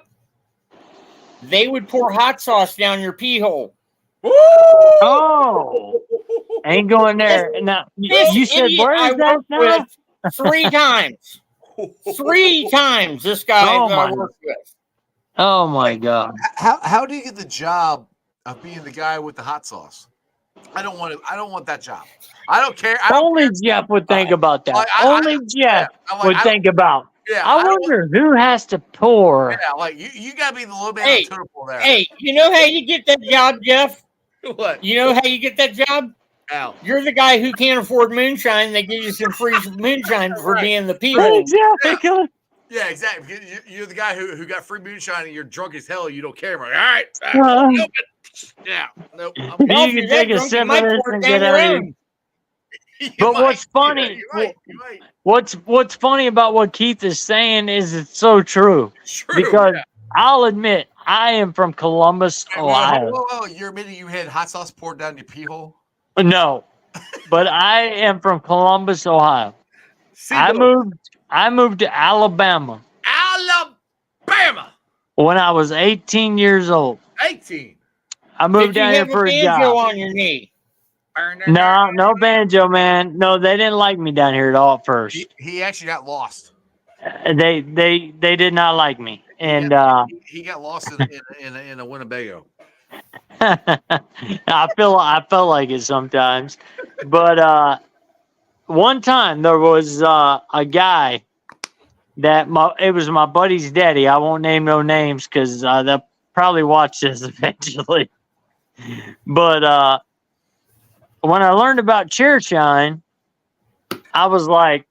they would pour hot sauce down your pee hole. Oh, ain't going there. Now, you said, where is that now? 3 times. 3 times this guy I worked with. Oh, my God. How do you get the job of being the guy with the hot sauce? I don't want that job. I don't care. Only Jeff would think about that. Only Jeff would think about. Yeah, I wonder who has to pour. Yeah, like you gotta be the little man on the totem pole there. Hey, you know how you get that job, Jeff? What? You know how you get that job? How? You're the guy who can't afford moonshine. They give you some free moonshine for being the pee hole. Yeah, exactly. You're the guy who got free moonshine and you're drunk as hell. You don't care. Like, all right. Nope. You can take a sip of this and get out of here. But what's funny? What's funny about what Keith is saying is it's so true. Because I'll admit I am from Columbus, Ohio. Whoa. You're admitting you had hot sauce poured down your pee hole? No, but I am from Columbus, Ohio. I moved to Alabama. Alabama. When I was 18 years old. 18. I moved down here for a job. On your knee? No banjo, man. No, they didn't like me down here at all at first. He actually got lost. They did not like me, and he got lost in a Winnebago. I felt like it sometimes, but one time there was a guy that it was my buddy's daddy. I won't name no names because they'll probably watch this eventually. But when I learned about chair shine, I was like,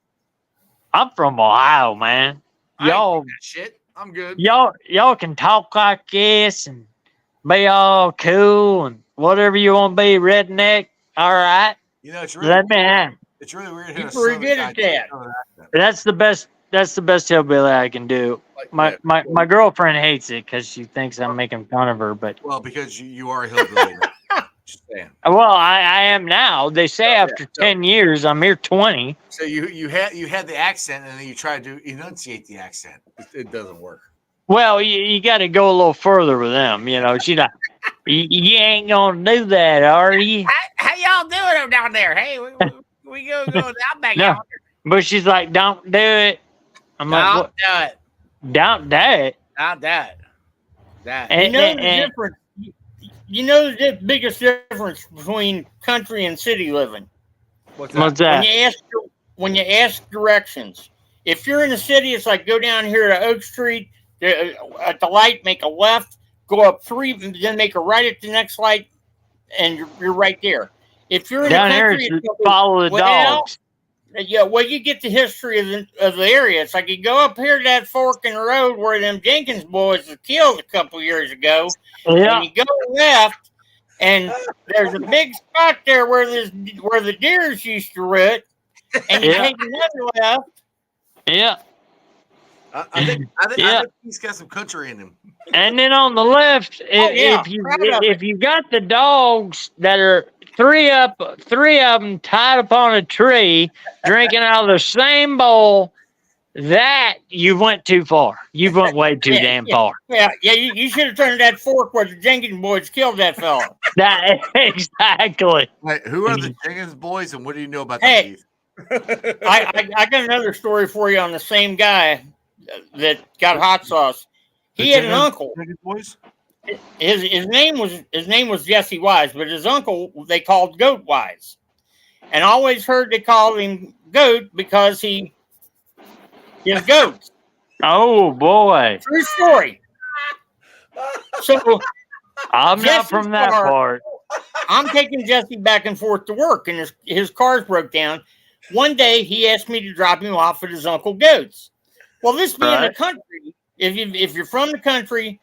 I'm from Ohio, man. Y'all shit. I'm good. Y'all can talk like this and be all cool and whatever you want to be, redneck. All right. It's really It's really weird. You're pretty good at that. That's the best hillbilly I can do. My girlfriend hates it because she thinks I'm making fun of her. But because you are a hillbilly. Just saying. Well, I am now. They say after 10 years, I'm here 20. So you had the accent, and then you tried to enunciate the accent. It doesn't work. Well, you got to go a little further with them. You know, she's like, you ain't going to do that, are you? How y'all doing down there? Hey, we go down back No. out. But she's like, don't do it. I'm like, Don't what? do it. Don't do it. Not that. And, You know the difference. You know the biggest difference between country and city living. What's that? When you ask directions. If you're in the city, it's like go down here to Oak Street at the light, make a left, go up 3, then make a right at the next light, and you're right there. If you're in down the country, here, follow the dogs. Yeah, well, you get the history of the area. It's like you go up here to that fork in the road where them Jenkins boys were killed a couple years ago. Yeah. And you go left, and there's a big spot there where the deers used to root. And you take another left. Yeah. I think he's got some country in him. And then on the left, if you got the dogs that are three of them tied up on a tree, drinking out of the same bowl, that you went too far. You went way too damn far. Yeah. You should have turned that fork where the Jenkins boys killed that fella. That exactly. Wait, who are the Jenkins boys, and what do you know about them? I got another story for you on the same guy that got hot sauce. He had an uncle. Boys? His name was Jesse Wise, but his uncle they called Goat Wise, and I always heard they called him Goat because he goats. Oh boy! True story. So I'm not from that part. I'm taking Jesse back and forth to work, and his cars broke down. One day he asked me to drop him off at his Uncle Goat's. Well, this being the country, if you're from the country,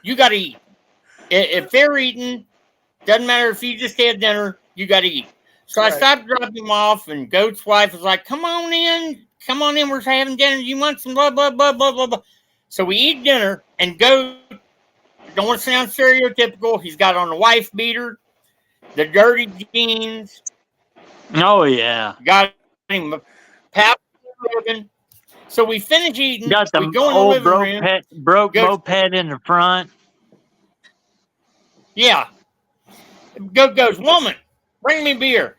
you got to eat. If they're eating, doesn't matter if you just had dinner, you got to eat. So I stopped dropping him off, and Goat's wife was like, come on in, we're having dinner, you want some blah, blah, blah, blah, blah, blah. So we eat dinner, and Goat, don't want to sound stereotypical, he's got on the wife beater, the dirty jeans. Oh, yeah. Got him a pap ribbon. So we finish eating. Got the we go in old the living room. broke moped in the front. Yeah. Goat goes, woman, bring me beer.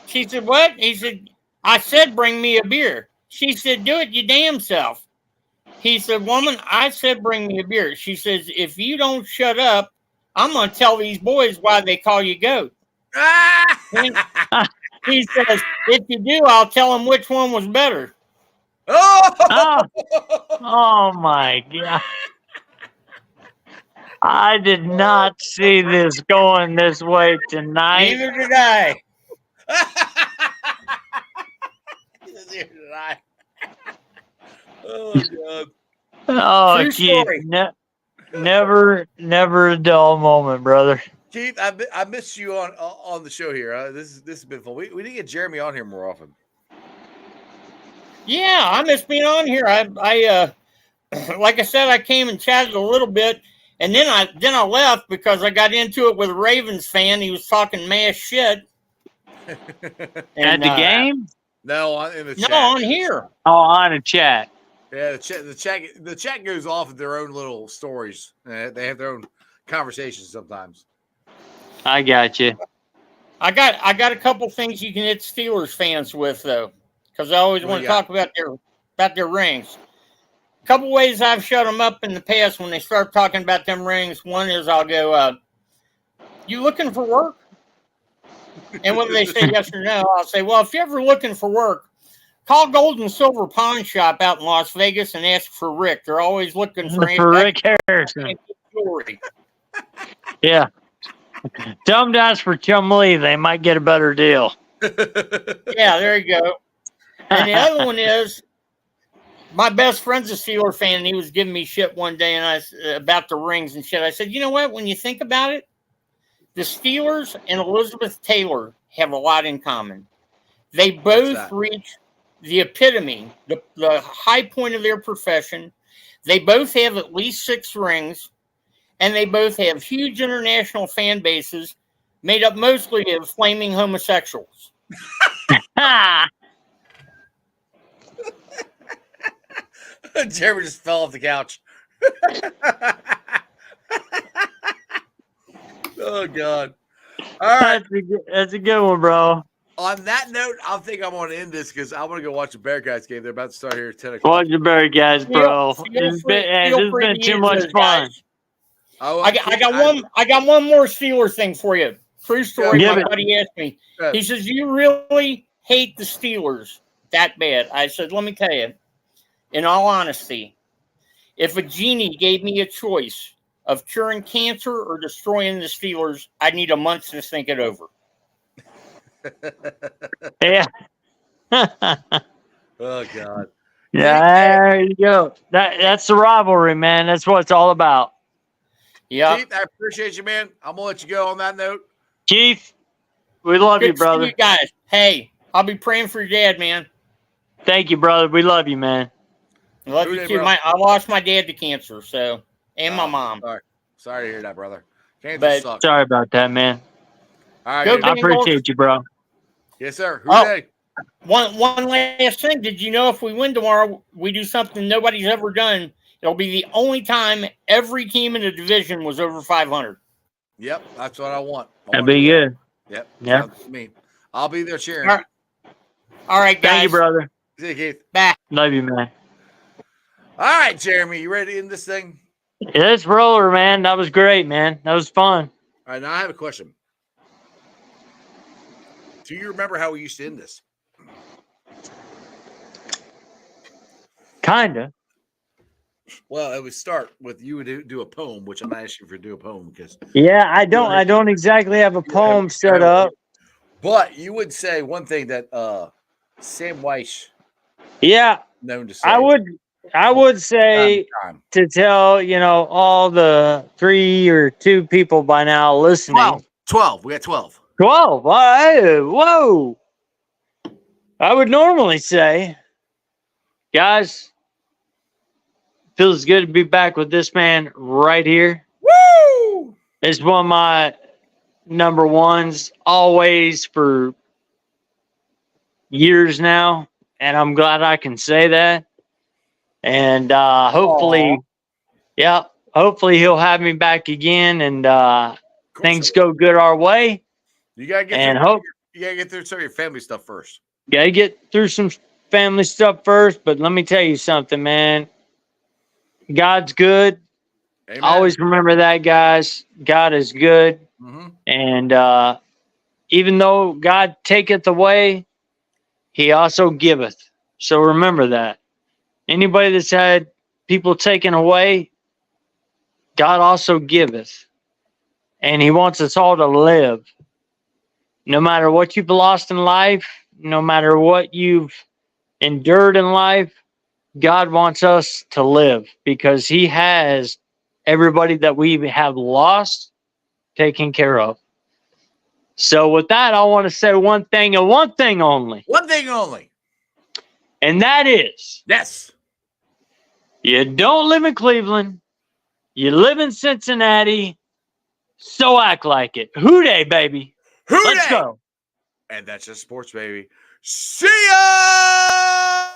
She said, what? He said, I said, bring me a beer. She said, do it your damn self. He said, woman, I said, bring me a beer. She says, if you don't shut up, I'm going to tell these boys why they call you Goat. He says, if you do, I'll tell them which one was better. Oh my God. I did not see this going this way tonight. Neither did I. Neither did I. Oh, God. Oh, Keith. Never a dull moment, brother. Keith, I missed you on the show here. This has been fun. We need to get Jeremy on here more often. Yeah, I miss being on here. I like I said, I came and chatted a little bit, and then I left because I got into it with a Ravens fan. He was talking mass shit. At the game? No, in the chat. No, on here. Oh, on a chat. Yeah, the chat goes off with their own little stories. They have their own conversations sometimes. I got you. I got a couple things you can hit Steelers fans with though, because I always want to talk about their rings. A couple ways I've shut them up in the past when they start talking about them rings. One is I'll go, "You looking for work?" And whether they say yes or no, I'll say, "Well, if you're ever looking for work, call Gold and Silver Pawn Shop out in Las Vegas and ask for Rick. They're always looking for Rick Harrison jewelry." Yeah. Tell them to ask for Chum Lee. They might get a better deal. Yeah, there you go. And the other one is my best friend's a Steeler fan, and he was giving me shit one day about the rings and shit. I said, you know what? When you think about it, the Steelers and Elizabeth Taylor have a lot in common. They both reach the epitome, the high point of their profession. They both have at least 6 rings, and they both have huge international fan bases, made up mostly of flaming homosexuals. Jeremy just fell off the couch. Oh God! All right. That's a good one, bro. On that note, I think I'm going to end this because I want to go watch the Bearcats game. They're about to start here at 10 o'clock. Watch the Bearcats, bro. This has been too much fun. I got one more Steelers thing for you. True story. My buddy asked me. He says, "You really hate the Steelers that bad?" I said, "Let me tell you, in all honesty, if a genie gave me a choice of curing cancer or destroying the Steelers, I'd need a month to think it over." Yeah. Oh God. Yeah, there you go. That's the rivalry, man. That's what it's all about. Yeah. Keith, I appreciate you, man. I'm gonna let you go on that note. Keith, we love you, Good to see brother. you guys. Hey, I'll be praying for your dad, man. Thank you, brother. We love you, man. I love you too. I lost my dad to cancer, so my mom. Sorry to hear that, brother. Cancer sucks. Sorry about that, man. All right, I appreciate you, bro. Yes, sir. Hooray. One last thing. Did you know if we win tomorrow, we do something nobody's ever done? It'll be the only time every team in the division was over 500. Yep, that's what I want. That'd be good. Yep. Yeah. I'll be there cheering. All right, guys. Thank you, brother. See you, Keith. Back. Love you, man. All right, Jeremy, you ready to end this thing? Let's roller, man. That was great, man. That was fun. All right, now I have a question. Do you remember how we used to end this? Kinda. Well, it would start with you would do a poem, which I'm not asking for to do a poem because I don't exactly have a poem set up. But you would say one thing that Sam Weiss known to say. I would say to tell, all the 3 or 2 people by now listening. 12. We got 12. 12. Whoa. I would normally say, guys, feels good to be back with this man right here. Woo! It's one of my number ones always for years now. And I'm glad I can say that. And hopefully he'll have me back again and things go good our way. You gotta get you gotta get through some of your family stuff first. Gotta get through some family stuff first, but let me tell you something, man. God's good. Amen. Always remember that, guys. God is good. Mm-hmm. And even though God taketh away, he also giveth. So remember that. Anybody that's had people taken away, God also giveth. And he wants us all to live. No matter what you've lost in life, no matter what you've endured in life, God wants us to live because he has everybody that we have lost taken care of. So with that, I want to say one thing and one thing only. One thing only. And that is, yes, you don't live in Cleveland. You live in Cincinnati. So act like it. Hooday, baby. Hooday! Let's go. And that's just sports, baby. See ya!